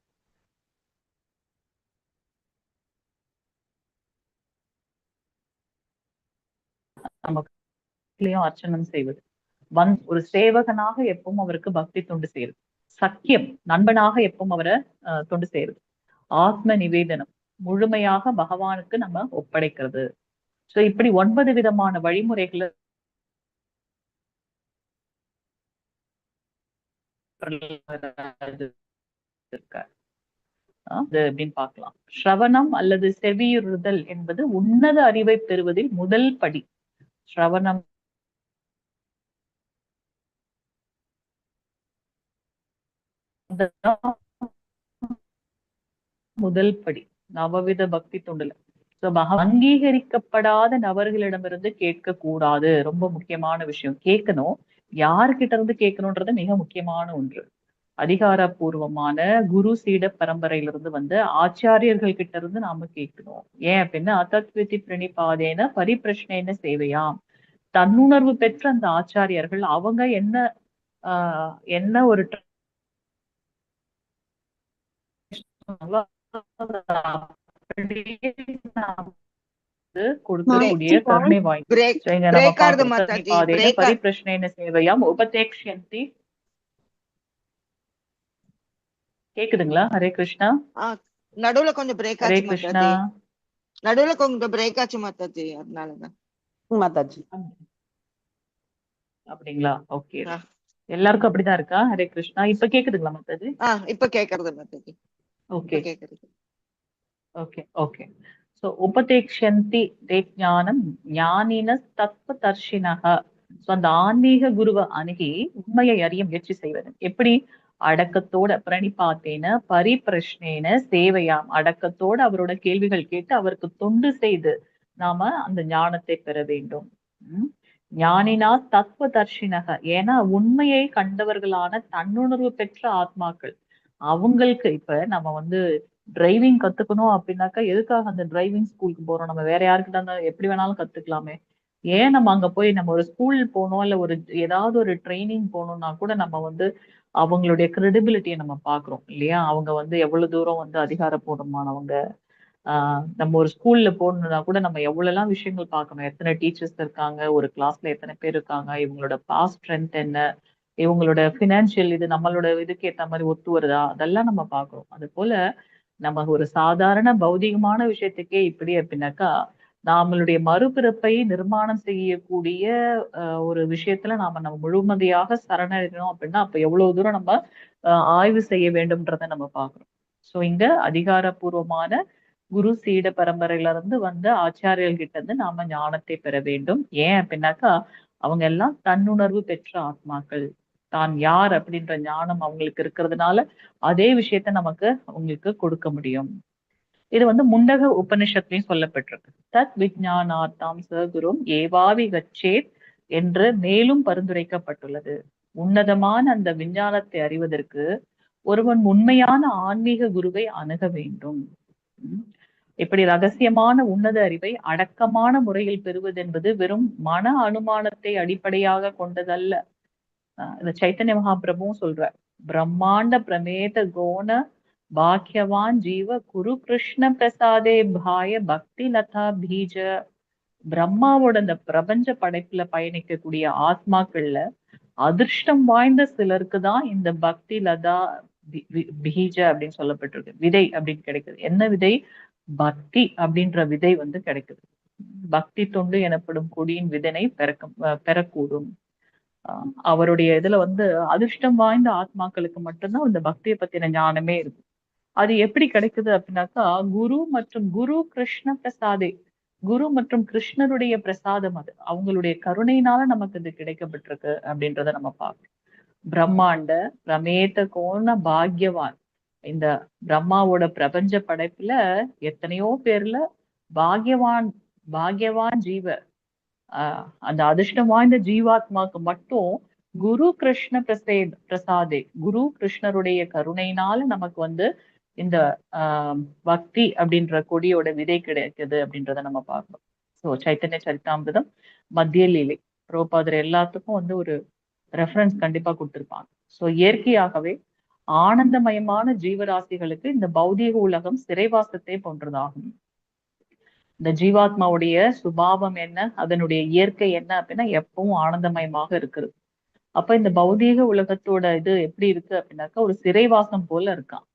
நமக்கு அர்ச்சனம் செய்வது. ஒரு சேவகனாக எப்பவும் அவருக்கு பக்தி தொண்டு செய்யுது. சக்கியம், நண்பனாக எப்பவும் அவரை தொண்டு செய்யுது. ஆத்ம நிவேதனம், முழுமையாக பகவானுக்கு நம்ம ஒப்படைக்கிறது. சோ இப்படி 9 விதமான வழிமுறைகள் இருக்கார் அப்படின்னு பார்க்கலாம். ஸ்ரவணம் அல்லது செவியுறுதல் என்பது உன்னத அறிவை பெறுவதில் முதல் படி. ஸ்ரவணம் முதல் படி நவவித பக்தி தொண்டுல. அங்கீகரிக்கப்படாத நபர்களிடமிருந்து கேட்க கூடாது. ரொம்ப முக்கியமான விஷயம். கேட்கணும், யாருகிட்ட இருந்து கேட்கணும்ன்றது மிக முக்கியமான ஒன்று. அதிகாரப்பூர்வமான குரு சீட பரம்பரையிலிருந்து வந்து ஆச்சாரியர்கள் கிட்ட இருந்து நாம கேட்கணும். ஏன் அப்படின்னா அத்தத்விதி பிரணிபாதேன பரிபிரஷ்னேன சேவையாம். தன்னுணர்வு பெற்ற அந்த ஆச்சாரியர்கள் அவங்க என்ன ஒரு கொடுக்கக்கூடிய கருணை வாய்ந்த பரிபிரஷ்னேன சேவையாம் உபதேக்ஷந்தி. கேக்குதுங்களா? ஹரே கிருஷ்ணா. நடுவுல கொஞ்சம் பிரேக் ஆச்சு. ஹரே கிருஷ்ணா. நடுவுல கொஞ்சம் பிரேக் ஆச்சு மாதாஜி, அதனாலதான். மாதாஜி அப்படிங்களா? ஓகே, எல்லாருக்கும் அப்படிதான் இருக்கா? ஹரே கிருஷ்ணா. இப்ப கேக்குதுங்களா மாதாஜி? இப்ப கேக்குறது Mataji. Okay okay okay. So உபதேக்ஷந்தி தே ஞானம் ஞானின தத்வதர்ஷினஹ. சோ அந்த ஆன்மீக குருவை அணுகி உண்மையை அறிய முயற்சி செய்வது. எப்படி? அடக்கத்தோட பிரணிபாத்தேன பரிபிரஷ்னேன சேவையாம். அடக்கத்தோட அவரோட கேள்விகள் கேட்டு அவருக்கு தொண்டு செய்து நாம அந்த ஞானத்தை பெற வேண்டும். ஞானினா தத்துவதர்ஷினக. ஏன்னா உண்மையை கண்டவர்களான தன்னுணர்வு பெற்ற ஆத்மாக்கள். அவங்களுக்கு இப்ப நம்ம வந்து டிரைவிங் கத்துக்கணும் அப்படின்னாக்கா எதுக்காக அந்த டிரைவிங் ஸ்கூலுக்கு போறோம்? நம்ம வேற யாருக்கிட்ட இருந்தா எப்படி வேணாலும் கத்துக்கலாமே. ஏன் நம்ம அங்க போய் நம்ம ஒரு ஸ்கூல் போனோம், இல்ல ஒரு ஏதாவது ஒரு ட்ரைனிங் போகணும்னா கூட நம்ம வந்து அவங்களுடைய கிரெடிபிலிட்டியை நம்ம பாக்குறோம் இல்லையா? அவங்க வந்து எவ்வளவு தூரம் வந்து அதிகாரப்பூர்வமானவங்க. நம்ம ஒரு ஸ்கூல்ல போகணும்னா கூட நம்ம எவ்வளவு எல்லாம் விஷயங்கள் பார்க்கணும். எத்தனை டீச்சர்ஸ் இருக்காங்க, ஒரு கிளாஸ்ல எத்தனை பேர் இருக்காங்க, இவங்களோட பாஸ்ட் ஸ்ட்ரென்த் என்ன, இவங்களோட பினான்சியல் இது நம்மளோட இதுக்கு ஏத்த மாதிரி ஒத்து வருதா, அதெல்லாம் நம்ம பாக்குறோம். அது போல நம்ம ஒரு சாதாரண பௌதிகமான விஷயத்துக்கே இப்படி அப்படின்னாக்கா நம்மளுடைய மறுபிறப்பை நிர்மாணம் செய்யக்கூடிய ஒரு விஷயத்துல நம்ம முழுமதியாக சரணடைறோம் அப்படின்னா அப்ப எவ்வளவு தூரம் நம்ம ஆய்வு செய்ய வேண்டும்ன்றத நம்ம பாக்குறோம். சோ இங்க அதிகாரப்பூர்வமான குரு சீட பரம்பரையில இருந்து வந்த ஆச்சாரியர்கள் கிட்ட இருந்து நாம ஞானத்தை பெற வேண்டும். ஏன் அப்படின்னாக்கா அவங்க எல்லாம் தன்னுணர்வு பெற்ற ஆத்மாக்கள். தான் யார் அப்படின்ற ஞானம் அவங்களுக்கு இருக்கிறதுனால அதே விஷயத்த நமக்கு அவங்களுக்கு கொடுக்க முடியும். இது வந்து முண்டக உபனிஷத்துலயும் சொல்லப்பட்டிருக்கு. தத் விஜ்ஞானார்த்தாம் சகுரும் ஏவாவி கச்சேத் என்று மேலும் பரிந்துரைக்கப்பட்டுள்ளது. உன்னதமான அந்த விஞ்ஞானத்தை அறிவதற்கு ஒருவன் உண்மையான ஆன்மீக குருவை அணுக வேண்டும். இப்படி ரகசியமான உன்னத அறிவை அடக்கமான முறையில் பெறுவது என்பது வெறும் மன அனுமானத்தை அடிப்படையாக கொண்டதல்ல. இந்த சைத்தன்ய மகாபிரபுவும் சொல்றார், பிரம்மாண்ட பிரமேத கோண பாக்கியவான் ஜீவ குரு கிருஷ்ண பிரசாதே பாய பக்தி லதா பீஜ. பிரம்மாவோட அந்த பிரபஞ்ச படைப்புல பயணிக்கக்கூடிய ஆத்மாக்கள்ல அதிர்ஷ்டம் வாய்ந்த சிலருக்கு தான் இந்த பக்தி லதா பீஜ அப்படின்னு சொல்லப்பட்டிருக்கு. விதை அப்படின்னு கிடைக்குது. என்ன விதை? பக்தி அப்படின்ற விதை வந்து கிடைக்குது. பக்தி தொண்டு எனப்படும் கொடியின் விதனை பெறக்கூடும். அவருடைய இதுல வந்து அதிர்ஷ்டம் வாய்ந்த ஆத்மாக்களுக்கு மட்டும்தான் இந்த பக்தியை பத்தின ஞானமே இருக்கு. அது எப்படி கிடைக்குது அப்படின்னாக்கா குரு மற்றும் குரு கிருஷ்ண பிரசாதே. குரு மற்றும் கிருஷ்ணருடைய பிரசாதம், அது அவங்களுடைய கருணையினால நமக்கு இது கிடைக்கப்பட்டிருக்கு அப்படின்றத நம்ம பார்க்கணும். பிரம்மாண்ட பிரமேத கோண பாக்யவான். இந்த பிரம்மாவோட பிரபஞ்ச படைப்புல எத்தனையோ பேர்ல பாக்யவான் பாக்யவான் ஜீவ அந்த அதிர்ஷ்டம் வாய்ந்த ஜீவாத்மாக்கு மட்டும் குரு கிருஷ்ண பிரசாதே குரு கிருஷ்ணருடைய கருணையினால நமக்கு வந்து இந்த பக்தி அப்படின்ற கொடியோட விதை கிடைக்குது அப்படின்றத நம்ம பார்க்கணும். ஸோ சைத்தன்ய சரிதாமிர்தம், மத்திய லீலை, பிரபுபாதர் எல்லாத்துக்கும் வந்து ஒரு ரெஃபரன்ஸ் கண்டிப்பா கொடுத்திருப்பாங்க. ஸோ இயற்கையாகவே ஆனந்தமயமான ஜீவராசிகளுக்கு இந்த பௌதீக உலகம் சிறைவாசத்தை போன்றதாகும். இந்த ஜீவாத்மாவுடைய சுபாவம் என்ன, அதனுடைய இயற்கை என்ன அப்படின்னா எப்பவும் ஆனந்தமயமாக இருக்குது. அப்ப இந்த பௌதீக உலகத்தோட இது எப்படி இருக்கு அப்படின்னாக்கா ஒரு சிறைவாசம் போல இருக்கான்.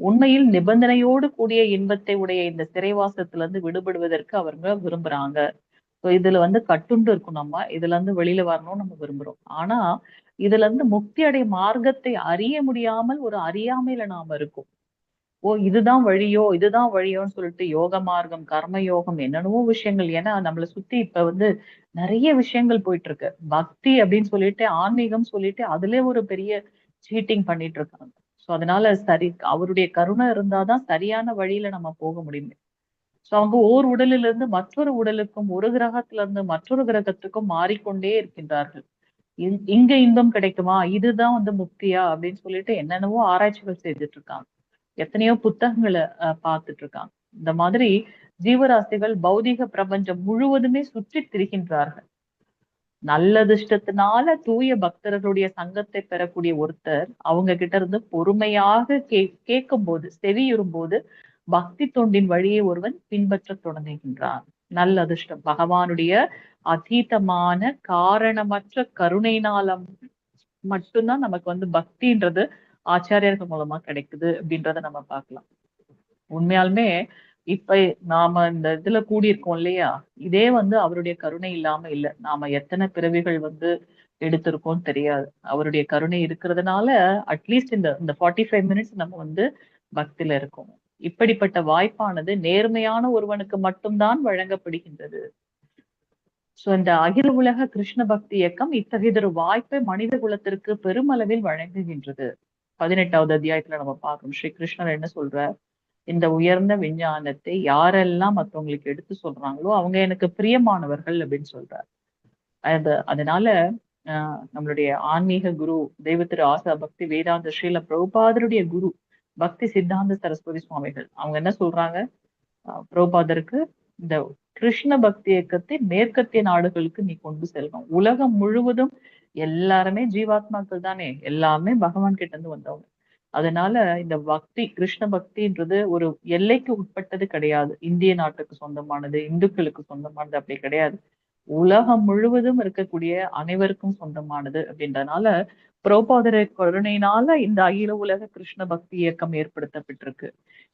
உண்மையில் நிபந்தனையோடு கூடிய இன்பத்தை உடைய இந்த சிறைவாசத்துல இருந்து விடுபடுவதற்கு அவங்க விரும்புறாங்க. இதுல வந்து கட்டுண்டு இருக்கும், நம்ம இதுல இருந்து வெளியில வரணும்னு நம்ம விரும்புறோம். ஆனா இதுல இருந்து முக்தி அடைய மார்க்கத்தை அறிய முடியாமல் ஒரு அறியாமையில நாம இருக்கோம். இதுதான் வழியோ இதுதான் வழியோன்னு சொல்லிட்டு யோக மார்க்கம், கர்ம யோகம், என்னென்னவோ விஷயங்கள். ஏன்னா நம்மளை சுத்தி இப்ப வந்து நிறைய விஷயங்கள் போயிட்டு இருக்கு. பக்தி அப்படின்னு சொல்லிட்டு, ஆன்மீகம் சொல்லிட்டு அதுல ஒரு பெரிய சீட்டிங் பண்ணிட்டு இருக்காங்க. சோ அதனால சரி, அவருடைய கருணை இருந்தாதான் சரியான வழியில நம்ம போக முடியும். சோ அவங்க ஓர் உடலிலிருந்து இருந்து மற்றொரு உடலுக்கும், ஒரு கிரகத்துல இருந்து மற்றொரு கிரகத்துக்கும் மாறிக்கொண்டே இருக்கின்றார்கள். இங்க இன்பம் கிடைக்குமா, இதுதான் வந்து முக்தியா அப்படின்னு சொல்லிட்டு என்னென்னவோ ஆராய்ச்சிகள் செய்துட்டு இருக்காங்க. எத்தனையோ புத்தகங்களை பார்த்துட்டு இருக்காங்க. இந்த மாதிரி ஜீவராசிகள் பௌதிக பிரபஞ்சம் முழுவதுமே சுற்றி திரிகின்றார்கள். நல்லதிஷ்டத்தினால தூய பக்தர்களுடைய சங்கத்தை பெறக்கூடிய ஒருத்தர் அவங்க கிட்ட இருந்து பொறுமையாக கேட்கும் போது, செவியுறும் போது பக்தி தொண்டின் வழியை ஒருவன் பின்பற்ற தொடங்குகின்றான். நல்ல அதிர்ஷ்டம் பகவானுடைய அதீதமான காரணமற்ற கருணையினால மட்டும்தான் நமக்கு வந்து பக்தின்றது ஆச்சாரியர்கள் மூலமா கிடைக்குது அப்படின்றத நம்ம பார்க்கலாம். உண்மையாலுமே இப்ப நாம இந்த இதுல கூடியிருக்கோம் இல்லையா, இதே வந்து அவருடைய கருணை இல்லாம இல்ல. நாம எத்தனை பிறவிகள் வந்து எடுத்திருக்கோம் தெரியாது. அவருடைய கருணை இருக்கிறதுனால அட்லீஸ்ட் இந்த 45 மினிட்ஸ் நம்ம வந்து பக்தியில இருக்கோம். இப்படிப்பட்ட வாய்ப்பானது நேர்மையான ஒருவனுக்கு மட்டும்தான் வழங்கப்படுகின்றது. சோ இந்த அகில உலக கிருஷ்ண பக்தி இயக்கம் இத்தகைய ஒரு வாய்ப்பை மனித குலத்திற்கு பெருமளவில் வழங்குகின்றது. 18வது அத்தியாயத்துல நம்ம பார்க்கணும், ஸ்ரீ கிருஷ்ணர் என்ன சொல்றார், இந்த உயர்ந்த விஞ்ஞானத்தை யாரெல்லாம் மற்றவங்களுக்கு எடுத்து சொல்றாங்களோ அவங்க எனக்கு பிரியமானவர்கள் அப்படின்னு சொல்றார். அதனால நம்மளுடைய ஆன்மீக குரு தெய்வ திரு ஆசா பக்தி வேதாந்த ஸ்ரீல பிரபுபாதருடைய குரு பக்தி சித்தாந்த சரஸ்வதி சுவாமிகள் அவங்க என்ன சொல்றாங்க, பிரபுபாதருக்கு இந்த கிருஷ்ண பக்தி இயக்கத்தை மேற்கத்திய நாடுகளுக்கு நீ கொண்டு செல்லணும். உலகம் முழுவதும் எல்லாருமே ஜீவாத்மாக்கள் தானே, எல்லாமே பகவான் கிட்ட இருந்து வந்தவங்க. அதனால இந்த பக்தி, கிருஷ்ண பக்தின்றது ஒரு எல்லைக்கு உட்பட்டது கிடையாது. இந்திய நாட்டுக்கு சொந்தமானது, இந்துக்களுக்கு சொந்தமானது அப்படி கிடையாது. உலகம் முழுவதும் இருக்கக்கூடிய அனைவருக்கும் சொந்தமானது. அப்படின்றதுனால பிரபுபாதர் கருணையினால இந்த அகில உலக கிருஷ்ண பக்தி இயக்கம் ஏற்படுத்தப்பட்டிருக்கு.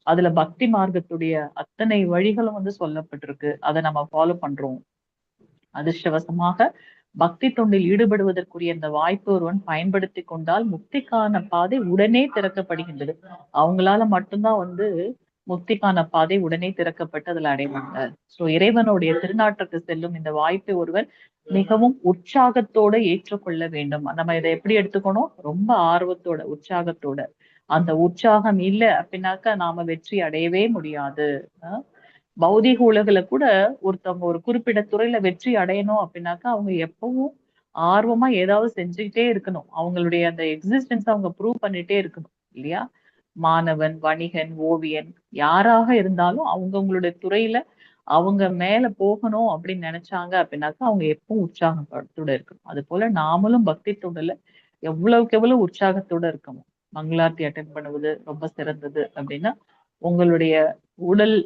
அதுல பக்தி மார்க்கத்துடைய அத்தனை வழிகளும் வந்து சொல்லப்பட்டிருக்கு. அதை நம்ம ஃபாலோ பண்றோம். அதிர்ஷ்டவசமாக பக்தி தொண்டில் ஈடுபடுவதற்குரிய இந்த வாய்ப்பு ஒருவன் பயன்படுத்தி கொண்டால் முக்திக்கான பாதை உடனே திறக்கப்படுகின்றது. அவங்களால மட்டும்தான் வந்து முக்திக்கான பாதை உடனே திறக்கப்பட்டு அதுல அடைவாங்க. சோ இறைவனுடைய திருநாட்டுக்கு செல்லும் இந்த வாய்ப்பை ஒருவர் மிகவும் உற்சாகத்தோட ஏற்றுக்கொள்ள வேண்டும். நம்ம இதை எப்படி எடுத்துக்கணும், ரொம்ப ஆர்வத்தோட, உற்சாகத்தோட. அந்த உற்சாகம் இல்லை அப்படின்னாக்கா நாம வெற்றி அடையவே முடியாது. பௌதிக உலகுல கூட ஒருத்தவங்க ஒரு குறிப்பிட்ட துறையில வெற்றி அடையணும் அப்படின்னாக்கா அவங்க எப்பவும் ஆர்வமா ஏதாவது செஞ்சுக்கிட்டே இருக்கணும். அவங்களுடைய அந்த எக்ஸிஸ்டன்ஸ் அவங்க ப்ரூவ் பண்ணிட்டே இருக்கணும் இல்லையா. மாணவன், வணிகன், ஓவியன் யாராக இருந்தாலும் அவங்களுடைய துறையில அவங்க மேல போகணும் அப்படின்னு நினைச்சாங்க அப்படின்னாக்கா அவங்க எப்பவும் உற்சாகத்தோட இருக்கணும். அது போல நாமளும் பக்தி தொண்டுல எவ்வளவுக்கு எவ்வளவு உற்சாகத்தோட இருக்கணும். மங்களார்த்தி அட்டென்ட் பண்ணுவது ரொம்ப சிறந்தது அப்படின்னா, உங்களுடைய உடல்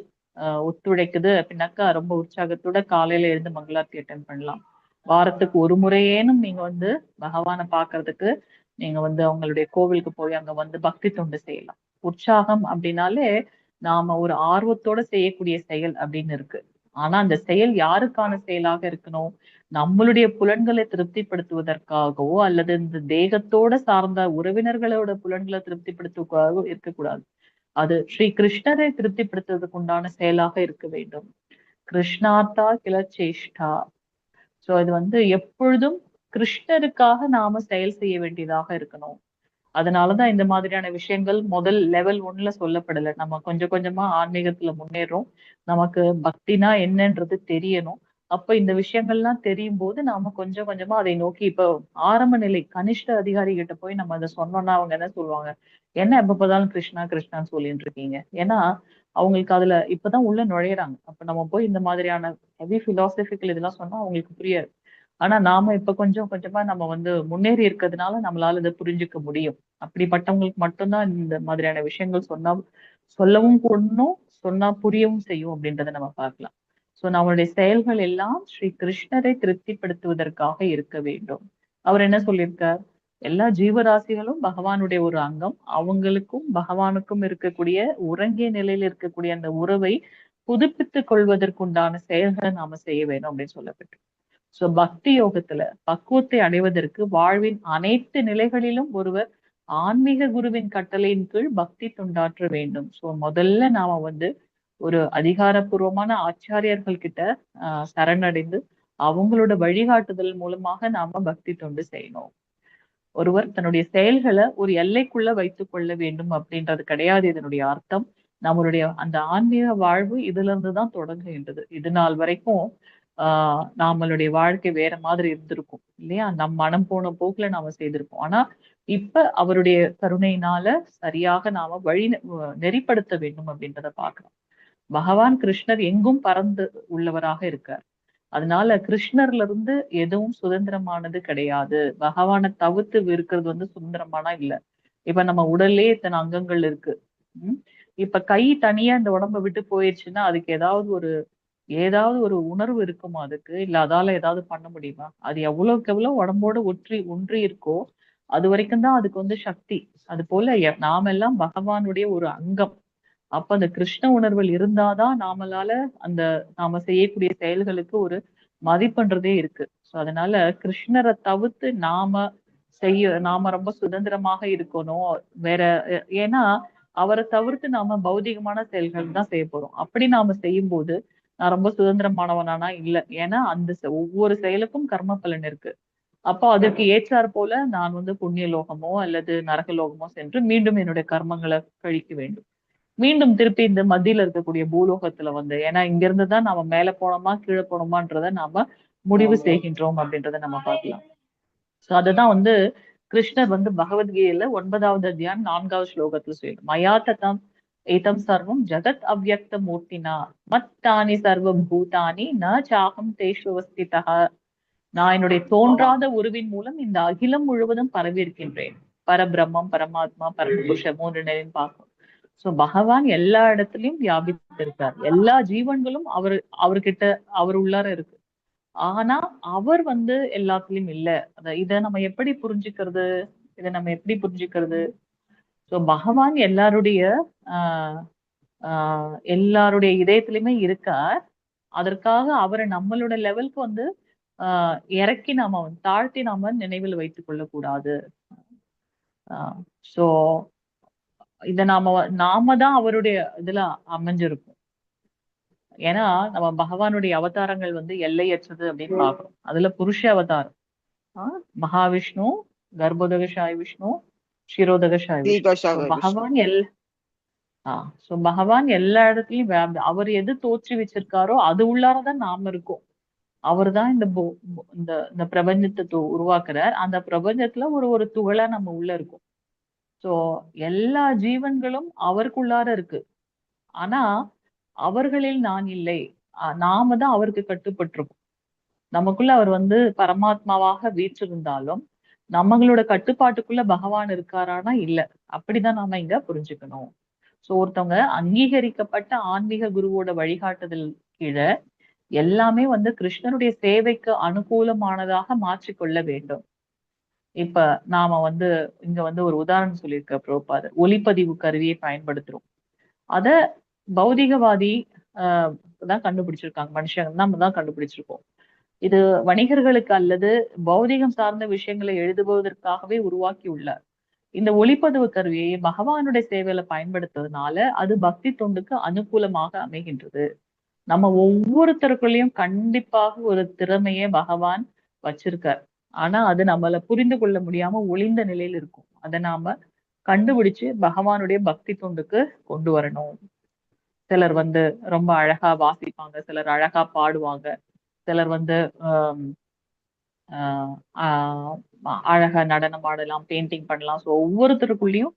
ஒத்துழைக்குது அப்படின்னாக்கா ரொம்ப உற்சாகத்தோட காலையில எழுந்து மங்களார்த்தி அட்டென்ட் பண்ணலாம். வாரத்துக்கு ஒரு முறையேனும் நீங்க வந்து பகவானை பாக்குறதுக்கு நீங்க வந்து அவங்களுடைய கோவிலுக்கு போய் அங்க வந்து பக்தி தொண்டு செய்யலாம். உற்சாகம் அப்படின்னாலே நாம ஒரு ஆர்வத்தோட செய்யக்கூடிய செயல் அப்படின்னு இருக்கு. ஆனா அந்த செயல் யாருக்கான செயலாக இருக்கணும், நம்மளுடைய புலன்களை திருப்திப்படுத்துவதற்காகவோ அல்லது இந்த தேகத்தோட சார்ந்த உறவினர்களோட புலன்களை திருப்திப்படுத்துவதற்காகவோ இருக்கக்கூடாது. அது ஸ்ரீ கிருஷ்ணரை திருப்திப்படுத்துவதற்கு உண்டான செயலாக இருக்க வேண்டும். கிருஷ்ணார்த்தா கிளச்சேஷ்டா. சோ இது வந்து எப்பொழுதும் கிருஷ்ணருக்காக நாம செயல் செய்ய வேண்டியதாக இருக்கணும். அதனாலதான் இந்த மாதிரியான விஷயங்கள் முதல் லெவல் 1ல சொல்லப்படல. நம்ம கொஞ்சம் கொஞ்சமா ஆன்மீகத்துல முன்னேறோம். நமக்கு பக்தினா என்னன்றது தெரியணும். அப்ப இந்த விஷயங்கள்லாம் தெரியும் போது நாம கொஞ்சம் கொஞ்சமா அதை நோக்கி இப்போ ஆரம்ப நிலை கனிஷ்ட அதிகாரி கிட்ட போய் நம்ம அதை சொன்னோம்னா அவங்க என்ன சொல்லுவாங்க, என்ன எப்ப பார்த்தாலும் கிருஷ்ணா கிருஷ்ணான்னு சொல்லிட்டு இருக்கீங்க. ஏன்னா அவங்களுக்கு அதுல இப்பதான் உள்ள நுழையிறாங்க. அப்ப நம்ம போய் இந்த மாதிரியான ஹெவி பிலாசபிக்கல் இதெல்லாம் சொன்னா அவங்களுக்கு புரியாது. ஆனா நாம இப்ப கொஞ்சம் கொஞ்சமா நம்ம முன்னேறி இருக்கிறதுனால நம்மளால இதை புரிஞ்சுக்க முடியும். அப்படிப்பட்டவங்களுக்கு மட்டும்தான் இந்த மாதிரியான விஷயங்கள் சொல்லவும் கூடணும், சொன்னா புரியவும் செய்யும் அப்படின்றத நம்ம பார்க்கலாம். சோ நம்மளுடைய செயல்கள் எல்லாம் ஸ்ரீ கிருஷ்ணரை திருப்திப்படுத்துவதற்காக இருக்க வேண்டும். அவர் என்ன சொல்லியிருக்கார், எல்லா ஜீவராசிகளும் பகவானுடைய ஒரு அங்கம். அவங்களுக்கும் பகவானுக்கும் இருக்கக்கூடிய உறங்கிய நிலையில் இருக்கக்கூடிய அந்த உறவை புதுப்பித்துக் கொள்வதற்குண்டான செயல்களை நாம செய்ய வேண்டும் அப்படின்னு சொல்லப்பட்டு. சோ பக்தி யோகத்துல பக்குவத்தை அடைவதற்கு வாழ்வின் அனைத்து நிலைகளிலும் ஒருவர் ஆன்மீக குருவின் கட்டளையின் கீழ் பக்தி தொண்டாற்ற வேண்டும். சோ முதல்ல நாம ஒரு அதிகாரப்பூர்வமான ஆச்சாரியர்கள் கிட்ட சரணடைந்து அவங்களோட வழிகாட்டுதல் மூலமாக நாம பக்தி தொண்டு செய்யணும். ஒருவர் தன்னுடைய செயல்களை ஒரு எல்லைக்குள்ள வைத்துக் கொள்ள வேண்டும் அப்படின்றது கிடையாது இதனுடைய அர்த்தம். நம்மளுடைய அந்த ஆன்மீக வாழ்வு இதுல இருந்துதான் தொடங்குகின்றது. இது நாள் வரைக்கும் நம்மளுடைய வாழ்க்கை வேற மாதிரி இருந்திருக்கும் இல்லையா, நம் மனம் போன போக்குல நாம செய்திருப்போம். ஆனா இப்ப அவருடைய கருணையினால சரியாக நாம நெறிப்படுத்த வேண்டும் அப்படின்றத பார்க்கலாம். பகவான் கிருஷ்ணர் எங்கும் பறந்து உள்ளவராக இருக்கார். அதனால கிருஷ்ணர்ல இருந்து எதுவும் சுதந்திரமானது கிடையாது. பகவானை தவிர்த்து இருக்கிறது சுதந்திரமானா இல்ல. இப்ப நம்ம உடல்லே இத்தனை அங்கங்கள் இருக்கு. இப்ப கை தனியா இந்த உடம்ப விட்டு போயிடுச்சுன்னா அதுக்கு ஏதாவது ஒரு உணர்வு இருக்குமா அதுக்கு, இல்ல அதால ஏதாவது பண்ண முடியுமா? அது எவ்வளவுக்கு எவ்வளவு உடம்போட ஒன்றி இருக்கோ அது வரைக்கும் தான் அதுக்கு சக்தி. அது போல நாமெல்லாம் பகவானுடைய ஒரு அங்கம். அப்ப அந்த கிருஷ்ண உணர்வுகள் இருந்தாதான் நாம செய்யக்கூடிய செயல்களுக்கு ஒரு மதிப்புன்றதே இருக்கு. சோ அதனால கிருஷ்ணரை தவிர்த்து நாம ரொம்ப சுதந்திரமாக இருக்கணும். வேற ஏன்னா அவரை தவிர்த்து நாம பௌதிகமான செயல்கள் தான் செய்ய போறோம். அப்படி நாம செய்யும் போது நான் ரொம்ப சுதந்திரமானவனானா இல்ல. ஏன்னா ஒவ்வொரு செயலுக்கும் கர்ம பலன் இருக்கு. அப்போ அதற்கு ஏற்றாற் போல நான் புண்ணிய லோகமோ அல்லது நரக லோகமோ சென்று மீண்டும் என்னுடைய கர்மங்களை கழிக்க வேண்டும். மீண்டும் திருப்பி இந்த மத்தியில இருக்கக்கூடிய பூலோகத்துல ஏன்னா இங்க இருந்துதான் நாம மேல போனோமா கீழே போனோமான்றத நாம முடிவு செய்கின்றோம் அப்படின்றத நம்ம பார்க்கலாம். சோ அதுதான் கிருஷ்ணர் பகவத்கீதையில 9வது அத்தியாயம் 4வது ஸ்லோகத்துல சொல்லிடும். மயா ததம் ஏதம் சர்வம் ஜகத் அவ்யக்த மூர்த்தினா மத்தானி சர்வ பூதானி ந சாகம் தேஷு அவஸ்திதா. நான் என்னுடைய தோன்றாத உருவின் மூலம் இந்த அகிலம் முழுவதும் பரவி இருக்கின்றேன். பரபிரம்மம், பரமாத்மா, பரமபுருஷ 3 நிலையும் பார்க்கும். சோ பகவான் எல்லா இடத்துலயும் வியாபித்திருக்கார். எல்லா ஜீவன்களும் அவர்கிட்ட அவர் உள்ளார இருக்கு. ஆனா அவர் எல்லாத்துலயும் இல்ல. இத நம்ம எப்படி புரிஞ்சுக்கிறது? சோ பகவான் எல்லாருடைய இதயத்திலுமே இருக்கார். அதற்காக அவரை நம்மளோட லெவலுக்கு இறக்கி நாம தாழ்த்தி நாம நினைவில் வைத்துக் கொள்ளக்கூடாது. சோ இத நாம தான் அவருடைய இதுல அமைஞ்சிருக்கும். ஏன்னா நம்ம பகவானுடைய அவதாரங்கள் எல்லையற்றது அப்படின்னு பாக்குறோம். அதுல புருஷ அவதாரம் மகாவிஷ்ணு, கர்ப்போதகசாய் விஷ்ணு, க்ஷீரோதகசாய் விஷ்ணு. பகவான் எல்லா இடத்துலயும் அவர் எது தோற்றி வச்சிருக்காரோ அது உள்ளாரதான் நாம இருக்கோம். அவர் தான் இந்த பிரபஞ்சத்தை உருவாக்குறார். அந்த பிரபஞ்சத்துல ஒரு துகளா நம்ம உள்ள இருக்கோம். சோ எல்லா ஜீவன்களும் அவருக்குள்ளார இருக்கு. ஆனா அவர்களில் நான் இல்லை. நாம தான் அவருக்கு கட்டுப்பட்டிருக்கோம். நமக்குள்ள அவர் பரமாத்மாவாக வீற்றிருந்தாலும் நம்மளோட கட்டுப்பாட்டுக்குள்ள பகவான் இருக்காரானா இல்ல. அப்படிதான் நாம இங்க புரிஞ்சுக்கணும். சோ ஒருத்தவங்க அங்கீகரிக்கப்பட்ட ஆன்மீக குருவோட வழிகாட்டுதல் கீழே எல்லாமே கிருஷ்ணனுடைய சேவைக்கு அனுகூலமானதாக மாற்றிக்கொள்ள வேண்டும். இப்ப நாம இங்க ஒரு உதாரணம் சொல்லியிருக்க பிரபுபாதர், ஒலிப்பதிவு கருவியை பயன்படுத்துறோம். அத பௌதிகவாதி தான் கண்டுபிடிச்சிருக்காங்க. மனுஷங்க நம்ம தான் கண்டுபிடிச்சிருக்கோம். இது வணிகர்களுக்கு அல்லது பௌதிகம் சார்ந்த விஷயங்களை எழுதுவதற்காகவே உருவாக்கி உள்ளார். இந்த ஒலிப்பதிவு கருவியை பகவானுடைய சேவையில பயன்படுத்துறதுனால அது பக்தி தொண்டுக்கு அனுகூலமாக அமைகின்றது. நம்ம ஒவ்வொருத்தருக்குள்ளயும் கண்டிப்பாக ஒரு திறமையை பகவான் வச்சிருக்கார். ஆனா அது நம்மள புரிந்து கொள்ள முடியாம ஒளிந்த நிலையில இருக்கும். அதை நாம கண்டுபிடிச்சு பகவானுடைய பக்தி தொண்டுக்கு கொண்டு வரணும். சிலர் வந்து ரொம்ப அழகா வாசிப்பாங்க, சிலர் அழகா பாடுவாங்க, சிலர் வந்து ஆஹ் ஆஹ் ஆஹ் அழகா நடனம் ஆடலாம், பெயிண்டிங் பண்ணலாம். ஸோ ஒவ்வொருத்தருக்குள்ளயும்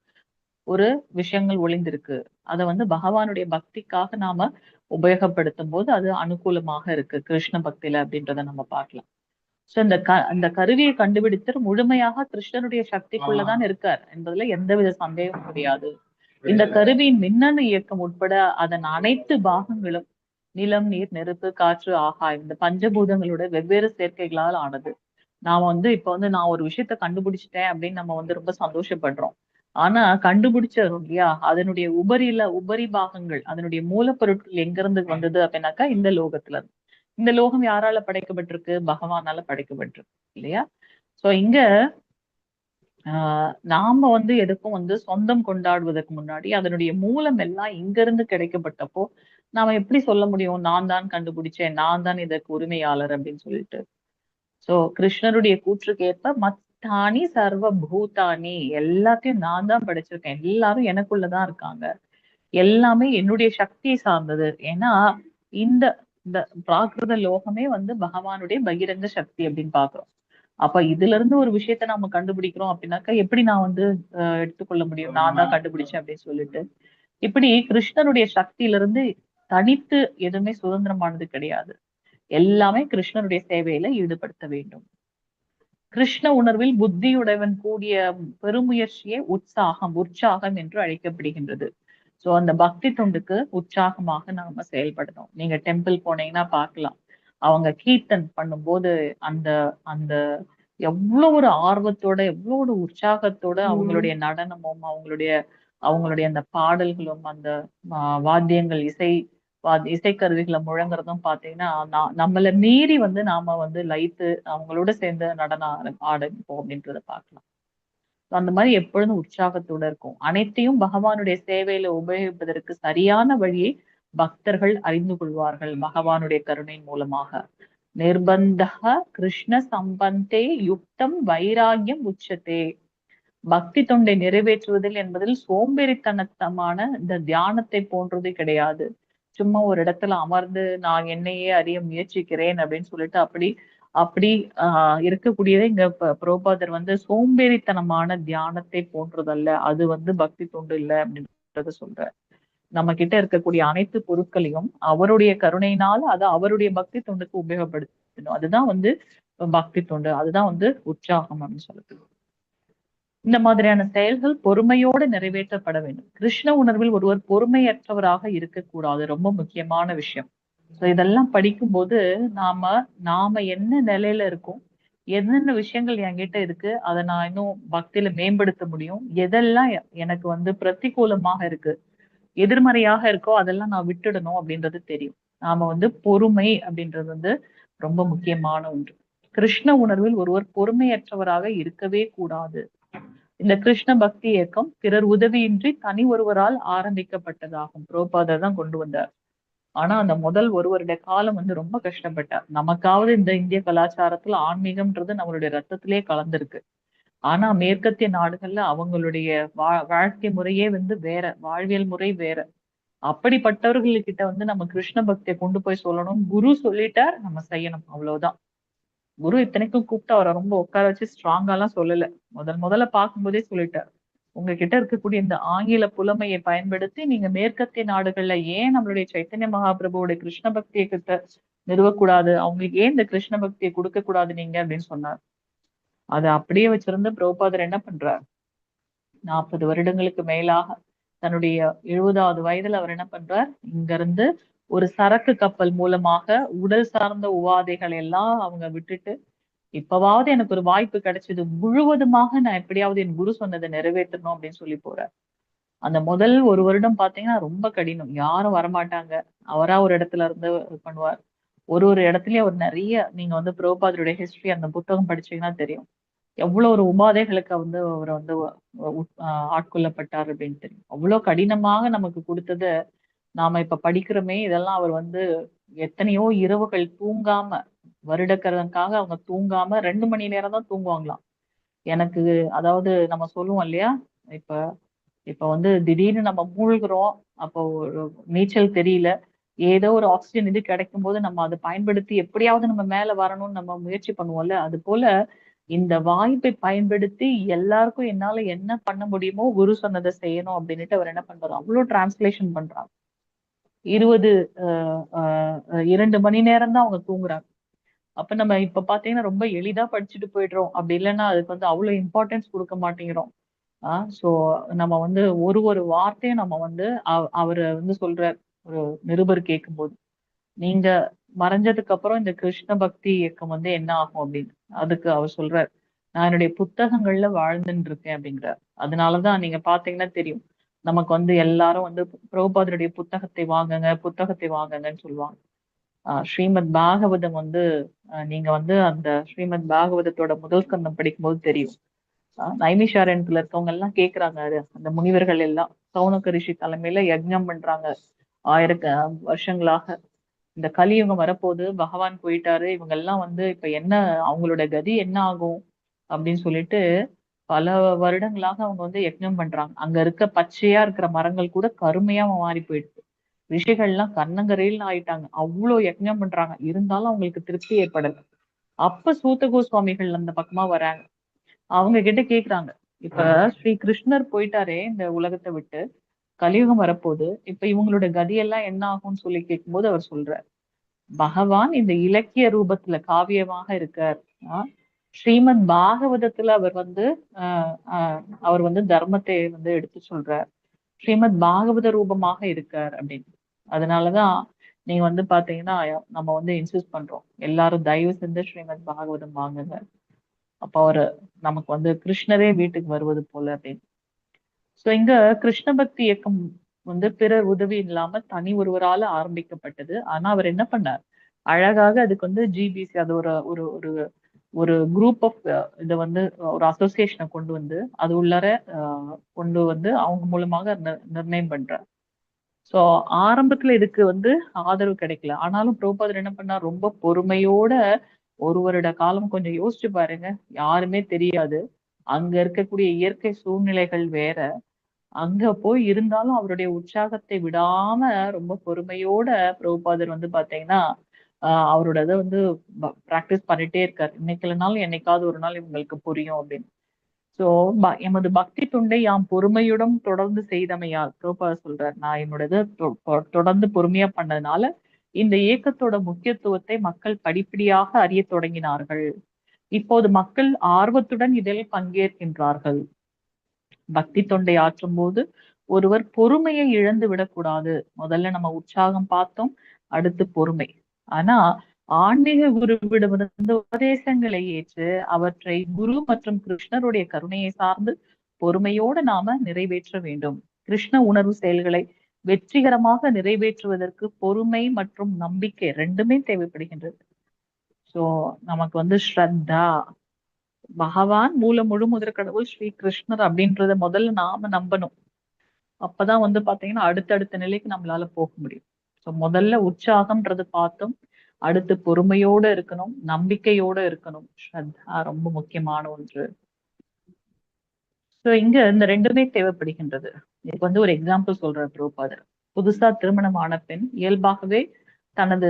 ஒரு விஷயங்கள் ஒளிந்திருக்கு. அதை வந்து பகவானுடைய பக்திக்காக நாம உபயோகப்படுத்தும் போது அது அனுகூலமாக இருக்கு கிருஷ்ண பக்தியில அப்படின்றத நம்ம பார்க்கலாம். சோ இந்த கருவியை கண்டுபிடித்தர் முழுமையாக கிருஷ்ணனுடைய சக்திக்குள்ளதான் இருக்கார் என்பதுல எந்தவித சந்தேகமும் கிடையாது. இந்த கருவியின் மின்னணு இயக்கம் உட்பட அதன் அனைத்து பாகங்களும் நிலம், நீர், நெருப்பு, காற்று, ஆகாயம் இந்த பஞ்சபூதங்களோட வெவ்வேறு சேர்க்கைகளால் ஆனது. நாம வந்து இப்ப வந்து நான் ஒரு விஷயத்த கண்டுபிடிச்சிட்டேன் அப்படின்னு நம்ம வந்து ரொம்ப சந்தோஷப்படுறோம். ஆனா கண்டுபிடிச்சோம் இல்லையா, அதனுடைய உபரி பாகங்கள், அதனுடைய மூலப்பொருட்கள் எங்க இருந்து வந்தது அப்படின்னாக்கா இந்த லோகத்துல இருந்து. இந்த லோகம் யாரால படைக்கப்பட்டிருக்கு? பகவானால படைக்கப்பட்டிருக்கு இல்லையா? சோ இங்க நாம வந்து எதுக்கும் வந்து சொந்தம் கொண்டாடுவதற்கு முன்னாடி அதனுடைய மூலம் எல்லாம் இங்க இருந்து கிடைக்கப்பட்டப்போ நாம எப்படி சொல்ல முடியும் நான் தான் கண்டுபிடிச்சேன், நான் தான் இதற்கு உரிமையாளர் அப்படின்னு சொல்லிட்டு. சோ கிருஷ்ணருடைய கூற்றுக்கேற்ப மத்தானி சர்வ பூதானி, எல்லாத்தையும் நான் தான் படைச்சிருக்கேன், எல்லாரும் எனக்குள்ளதான் இருக்காங்க, எல்லாமே என்னுடைய சக்தியை சார்ந்தது. ஏன்னா இந்த இந்த பிராகிருத லோகமே வந்து பகவானுடைய பகிரங்க சக்தி அப்படின்னு பாக்குறோம். அப்ப இதுல இருந்து ஒரு விஷயத்த நாம கண்டுபிடிக்கிறோம் அப்படின்னாக்கா எப்படி நான் வந்து எடுத்துக்கொள்ள முடியும் நான் தான் கண்டுபிடிச்சேன் அப்படின்னு சொல்லிட்டு. இப்படி கிருஷ்ணருடைய சக்தியில இருந்து தனித்து எதுவுமே சுதந்திரமானது கிடையாது. எல்லாமே கிருஷ்ணருடைய சேவையில ஈடுபடுத்த வேண்டும். கிருஷ்ண உணர்வில் புத்தியுடையவன் கூடிய பெருமுயற்சியே உற்சாகம் என்று அழைக்கப்படுகின்றது. சோ அந்த பக்தி தொண்டுக்கு உற்சாகமாக நாம செயல்படணும். நீங்க டெம்பிள் போனீங்கன்னா பார்க்கலாம், அவங்க கீர்த்தன் பண்ணும்போது அந்த அந்த எவ்வளவு ஒரு ஆர்வத்தோட எவ்வளவு ஒரு உற்சாகத்தோட அவங்களுடைய நடனமும் அவங்களுடைய அந்த பாடல்களும் அந்த வாத்தியங்கள் இசைக்கருவிகளை முழங்குறதும் பாத்தீங்கன்னா நம்மள மீறி வந்து நாம வந்து லயித்து அவங்களோட சேர்ந்து நடனம் ஆடிப்போம் அப்படின்றத பார்க்கலாம். அந்த மாதிரி எப்பொழுதும் உற்சாகத்தோட இருக்கும். அனைத்தையும் பகவானுடைய சேவையில உபயோகிப்பதற்கு சரியான வழியை பக்தர்கள் அறிந்து கொள்வார்கள் பகவானுடைய கருணையின் மூலமாக. நிர்பந்தக கிருஷ்ண சம்பந்தே யுக்தம் வைராகியம் உச்சத்தே. பக்தி தொண்டை நிறைவேற்றுவதில் என்பதில் சோம்பேறித்தனத்தமான இந்த தியானத்தை போன்றது கிடையாது. சும்மா ஒரு இடத்துல அமர்ந்து நான் என்னையே அறிய முயற்சிக்கிறேன் அப்படின்னு சொல்லிட்டு அப்படி இருக்கக்கூடியதே இங்க புரோபாதர் வந்து சோம்பேறித்தனமான தியானத்தை போன்றதல்ல, அது வந்து பக்தி தொண்டு இல்லை அப்படின்றத சொல்ற. நம்ம கிட்ட இருக்கக்கூடிய அனைத்து பொருட்களையும் அவருடைய கருணையினால அதை அவருடைய பக்தி தொண்டுக்கு உபயோகப்படுத்தணும். அதுதான் வந்து பக்தி தொண்டு, அதுதான் வந்து உற்சாகம் அப்படின்னு சொல்லுது. இந்த மாதிரியான செயல்கள் பொறுமையோடு நிறைவேற்றப்பட வேண்டும். கிருஷ்ண உணர்வில் ஒருவர் பொறுமையற்றவராக இருக்கக்கூடாது, ரொம்ப முக்கியமான விஷயம். சோ இதெல்லாம் படிக்கும்போது நாம என்ன நிலையில இருக்கோம், என்னென்ன விஷயங்கள் என்கிட்ட இருக்கு, அதை நான் இன்னும் பக்தியில மேம்படுத்த முடியும், எதெல்லாம் எனக்கு வந்து பிரதிகூலமாக இருக்கு, எதிர்மறையாக இருக்கோ அதெல்லாம் நான் விட்டுடணும் அப்படின்றது தெரியும். நாம வந்து பொறுமை அப்படின்றது வந்து ரொம்ப முக்கியமான ஒன்று. கிருஷ்ண உணர்வில் ஒருவர் பொறுமையற்றவராக இருக்கவே கூடாது. இந்த கிருஷ்ண பக்தி இயக்கம் பிறர் உதவியின்றி தனி ஒருவரால் ஆரம்பிக்கப்பட்டதாகும். புரோபாதர் தான் கொண்டு வந்தார். ஆனா அந்த முதல் ஒரு வருட காலம் வந்து ரொம்ப கஷ்டப்பட்டார். நமக்காவது இந்த இந்திய கலாச்சாரத்துல ஆன்மீகம்ன்றது நம்மளுடைய ரத்தத்திலே கலந்திருக்கு. ஆனா மேற்கத்திய நாடுகள்ல அவங்களுடைய வாழ்க்கை முறையே வந்து வேற, வாழ்வியல் முறை வேற. அப்படிப்பட்டவர்கள்கிட்ட வந்து நம்ம கிருஷ்ண பக்தியை கொண்டு போய் சொல்லணும். குரு சொல்லிட்டார், நம்ம செய்யணும், அவ்வளவுதான். குரு இத்தனைக்கும் கூப்பிட்டு அவரை ரொம்ப உட்கார வச்சு ஸ்ட்ராங்காலாம் சொல்லல. முதல்ல பார்க்கும்போதே சொல்லிட்டார், உங்ககிட்ட இருக்கக்கூடிய இந்த ஆங்கில புலமையை பயன்படுத்தி நீங்க மேற்கத்திய நாடுகள்ல ஏன் நம்மளுடைய சைத்தன்ய மகாபிரபுவோட கிருஷ்ண பக்தியை கிட்ட நிறுவக்கூடாது, அவங்களுக்கு ஏன் இந்த கிருஷ்ண பக்தியை கொடுக்க கூடாது நீங்க அப்படின்னு சொன்னார். அதை அப்படியே வச்சிருந்து பிரபுபாதர் என்ன பண்றார், 40 வருடங்களுக்கு மேலாக தன்னுடைய 70வது வயதுல அவர் என்ன பண்றார், இங்க இருந்து ஒரு சரக்கு கப்பல் மூலமாக உடல் சார்ந்த உபாதைகள் எல்லாம் அவங்க விட்டுட்டு, இப்பவாவது எனக்கு ஒரு வாய்ப்பு கிடைச்சது, முழுவதுமாக நான் எப்படியாவது என் குரு சொன்னதை நிறைவேற்றணும் அப்படின்னு சொல்லி போறார். அந்த முதல் ஒரு வருடம் பாத்தீங்கன்னா ரொம்ப கடினம், யாரும் வரமாட்டாங்க, அவரா ஒரு இடத்துல இருந்து பண்ணுவார். ஒரு இடத்துலயும் அவர் நிறைய, நீங்க வந்து பிரபுபாதருடைய ஹிஸ்டரி அந்த புத்தகம் படிச்சீங்கன்னா தெரியும், எவ்வளவு ஒரு உபாதைகளுக்கு வந்து அவர் வந்து ஆட்கொள்ளப்பட்டார் அப்படின்னு தெரியும். அவ்வளவு கடினமாக நமக்கு கொடுத்தத நாம இப்ப படிக்கிறோமே, இதெல்லாம் அவர் வந்து எத்தனையோ இரவுகள் தூங்காம வருடக்கடனுக்காக அவங்க தூங்காம 2 மணி நேரம் தான் தூங்குவாங்களாம். எனக்கு அதாவது நம்ம சொல்லுவோம் இல்லையா, இப்ப இப்ப வந்து திடீர்னு நம்ம மூழ்குறோம், அப்போ ஒரு நீச்சல் தெரியல, ஏதோ ஒரு ஆக்சிஜன் இது கிடைக்கும் போது நம்ம அதை பயன்படுத்தி எப்படியாவது நம்ம மேல வரணும்னு நம்ம முயற்சி பண்ணுவோம்ல, அது போல இந்த வாய்ப்பை பயன்படுத்தி எல்லாருக்கும் என்னால என்ன பண்ண முடியுமோ குரு சொன்னதை செய்யணும் அப்படின்னுட்டு அவர் என்ன பண்றாரு, அவ்வளவு டிரான்ஸ்லேஷன் பண்றாங்க. 2 மணி நேரம் தான் அவங்க தூங்குறாங்க. அப்ப நம்ம இப்ப பாத்தீங்கன்னா ரொம்ப எளிதா படிச்சுட்டு போயிடுறோம். அப்படி இல்லைன்னா அதுக்கு வந்து அவ்வளவு இம்பார்ட்டன்ஸ் கொடுக்க மாட்டேங்கிறோம். சோ நம்ம வந்து ஒரு வார்த்தையும் நம்ம வந்து அவரு வந்து சொல்றார் ஒரு நிருபர் கேட்கும்போது, நீங்க மறைஞ்சதுக்கு அப்புறம் இந்த கிருஷ்ண பக்தி இயக்கம் வந்து என்ன ஆகும் அப்படின்னு. அதுக்கு அவர் சொல்றார், நான் என்னுடைய புத்தகங்கள்ல வாழ்ந்துட்டு இருக்கேன் அப்படிங்கிறார். அதனாலதான் நீங்க பாத்தீங்கன்னா தெரியும், நமக்கு வந்து எல்லாரும் வந்து பிரபுபாதருடைய புத்தகத்தை வாங்குங்கன்னு சொல்லுவாங்க. ஸ்ரீமத் பாகவதம் வந்து நீங்க வந்து அந்த ஸ்ரீமத் பாகவதத்தோட முதல் ஸ்கந்தம் படிக்கும்போது தெரியும். நைமிஷாரண்யத்துல இருக்கவங்க எல்லாம் கேக்குறாங்க, அந்த முனிவர்கள் எல்லாம் சௌனக ரிஷி தலைமையில யஜ்ஞம் பண்றாங்க 1000 வருஷங்களாக. இந்த கலியுகம் வரப்போது, பகவான் போயிட்டாரு, இவங்க எல்லாம் வந்து இப்ப என்ன அவங்களோட கதி என்ன ஆகும் அப்படின்னு சொல்லிட்டு பல வருடங்களாக அவங்க வந்து யஜ்ஞம் பண்றாங்க. அங்க இருக்க பச்சையா இருக்கிற மரங்கள் கூட கருமையா மாறி போயிடுது. ரிஷிகள்லாம் கண்ணங்கரையில் ஆயிட்டாங்க. அவ்வளவு யஜ்ஞம் பண்றாங்க, இருந்தாலும் அவங்களுக்கு திருப்தி ஏற்படல. அப்ப சூத கோஸ்வாமிகள் அந்த பக்கமா வராங்க. அவங்க கிட்ட கேக்குறாங்க, இப்ப ஸ்ரீ கிருஷ்ணர் போயிட்டாரே இந்த உலகத்தை விட்டு, கலியுகம் வரப்போகுது, இப்ப இவங்களோட கதியெல்லாம் என்ன ஆகும்னு சொல்லி கேட்கும்போது அவர் சொல்றார், பகவான் இந்த இலக்கிய ரூபத்துல காவியமாக இருக்கார். ஸ்ரீமத் பாகவதத்துல அவர் வந்து தர்மத்தை வந்து எடுத்து சொல்றார். ஸ்ரீமத் பாகவத ரூபமாக இருக்கார் அப்படின்னு. அதனாலதான் நீங்க வந்து பாத்தீங்கன்னா நம்ம வந்து இன்சிஸ்ட் பண்றோம், எல்லாரும் தயவு செஞ்சு ஸ்ரீமத் பாகவதம் வாங்குங்க. அப்ப அவரு நமக்கு வந்து கிருஷ்ணரே வீட்டுக்கு வருவது போல அப்படின்னு. சோ இங்க கிருஷ்ண பக்தி இயக்கம் வந்து பிறர் உதவி இல்லாம தனி ஒருவரால ஆரம்பிக்கப்பட்டது. ஆனா அவர் என்ன பண்ணார், அழகாக அதுக்கு வந்து ஜிபிசி, அது ஒரு ஒரு ஒரு ஒரு குரூப் ஆஃப் இதை வந்து ஒரு அசோசியேஷனை கொண்டு வந்து அது உள்ளார கொண்டு வந்து அவங்க மூலமாக நிர்ணயம் பண்றார். சோ ஆரம்பத்துல இதுக்கு வந்து ஆதரவு கிடைக்கல. ஆனாலும் பிரபுபாதர் என்ன பண்ணார், ரொம்ப பொறுமையோட 1 வருட காலம், கொஞ்சம் யோசிச்சு பாருங்க, யாருமே தெரியாது, அங்க இருக்கக்கூடிய இயற்கை சூழ்நிலைகள் வேற, அங்க போய் இருந்தாலும் அவருடைய உற்சாகத்தை விடாம ரொம்ப பொறுமையோட பிரபுபாதர் வந்து பாத்தீங்கன்னா அவரோட இதை வந்து பிராக்டிஸ் பண்ணிட்டே இருக்காரு. இன்னைக்கு இல்லைனாலும் என்னைக்காவது ஒரு நாள் இவங்களுக்கு புரியும் அப்படின்னு. சோ எமது பக்தி தொண்டை யாம் பொறுமையுடன் தொடர்ந்து செய்தமையால், பிரபுபாதர் சொல்றார், நான் என்னோட இதை தொடர்ந்து பொறுமையா பண்ணதுனால இந்த இயக்கத்தோட முக்கியத்துவத்தை மக்கள் படிப்படியாக அறிய தொடங்கினார்கள். இப்போது மக்கள் ஆர்வத்துடன் இதில் பங்கேற்கின்றார்கள். பக்தி தொண்டை ஆற்றும் போது ஒருவர் பொறுமையை இழந்து விடக்கூடாது. முதல்ல நம்ம உற்சாகம் பார்த்தோம், அடுத்து பொறுமை. ஆனா ஆன்மீக குருவிடமிருந்து உபதேசங்களை ஏற்று அவற்றை குரு மற்றும் கிருஷ்ணருடைய கருணையை சார்ந்து பொறுமையோடு நாம நிறைவேற்ற வேண்டும். கிருஷ்ண உணர்வு செயல்களை வெற்றிகரமாக நிறைவேற்றுவதற்கு பொறுமை மற்றும் நம்பிக்கை 2மே தேவைப்படுகின்றது. சோ நமக்கு வந்து ஸ்ரத்தா, பகவான் முழு முதற் கடவுள் ஸ்ரீ கிருஷ்ணர் அப்படின்றத முதல்ல நாம நம்பணும். அப்பதான் வந்து பாத்தீங்கன்னா அடுத்தடுத்த நிலைக்கு நம்மளால போக முடியும். சோ முதல்ல உற்சாகம்ன்றது பார்த்தோம், அடுத்து பொறுமையோட இருக்கணும், நம்பிக்கையோட இருக்கணும். ஸ்ரத்தா ரொம்ப முக்கியமான ஒன்று. சோ இங்க இந்த 2மே தேவைப்படுகின்றது. இதுக்கு வந்து ஒரு எக்ஸாம்பிள் சொல்ற பிரபுபாதர். புதுசா திருமணம் ஆன பெண் இயல்பாகவே தனது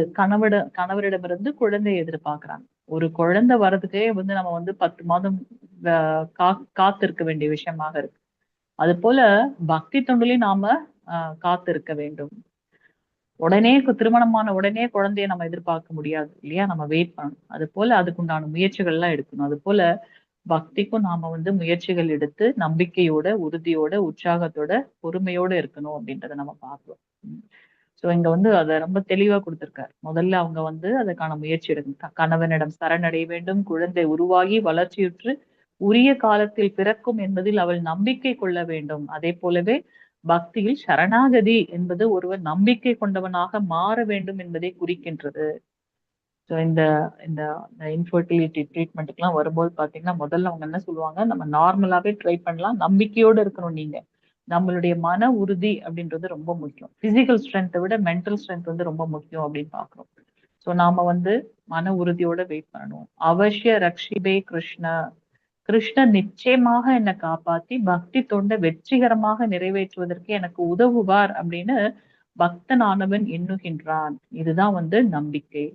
கணவரிடமிருந்து குழந்தையை எதிர்பார்க்கிறாங்க. ஒரு குழந்தை வர்றதுக்கே வந்து நம்ம வந்து 10 மாதம் காத்திருக்க வேண்டிய விஷயமாக இருக்கு. அது போல பக்தி தொண்டிலையும் நாம காத்திருக்க வேண்டும். உடனே திருமணமான உடனே குழந்தைய நம்ம எதிர்பார்க்க முடியாது இல்லையா, நம்ம வெயிட் பண்ணணும். அது போல அதுக்குண்டான முயற்சிகள் எல்லாம் எடுக்கணும். அது போல பக்திக்கும் நாம வந்து முயற்சிகள் எடுத்து நம்பிக்கையோட, உறுதியோட, உற்சாகத்தோட, பொறுமையோட இருக்கணும் அப்படின்றத நம்ம பார்க்கிறோம். சோ இங்க வந்து அதை ரொம்ப தெளிவா கொடுத்திருக்காரு. முதல்ல அவங்க வந்து அதுக்கான முயற்சி எடுக்கணும். கணவனிடம் சரணடைய வேண்டும், குழந்தை உருவாகி வளர்ச்சியுற்று உரிய காலத்தில் பிறக்கும் என்பதில் அவள் நம்பிக்கை கொள்ள வேண்டும். அதே போலவே பக்தியில் சரணாகதி என்பது ஒருவர் நம்பிக்கை கொண்டவனாக மாற வேண்டும் என்பதை குறிக்கின்றது. ஸோ இந்த இந்த இன்ஃபர்டிலிட்டி ட்ரீட்மெண்ட்டுக்கு எல்லாம் வரும்போது பாத்தீங்கன்னா முதல்ல அவங்க என்ன சொல்லுவாங்க, நம்ம நார்மலாவே ட்ரை பண்ணலாம், நம்பிக்கையோட இருக்கணும். நீங்க நம்மளுடைய மன உறுதி அப்படின்றது ரொம்ப முக்கியம். பிசிக்கல் ஸ்ட்ரென்த்தை விட மென்டல் ஸ்ட்ரென்த் வந்து ரொம்ப முக்கியம் அப்படின்னு பாக்குறோம். சோ நாம வந்து மன உறுதியோட வெயிட் பண்ணணும். அவசிய ரக்ஷிபே கிருஷ்ண, கிருஷ்ணர் நிச்சயமாக என்னை காப்பாத்தி பக்தி தொண்டை வெற்றிகரமாக நிறைவேற்றுவதற்கு எனக்கு உதவுவார் அப்படின்னு பக்தனானவன் எண்ணுகின்றான். இதுதான் வந்து நம்பிக்கை.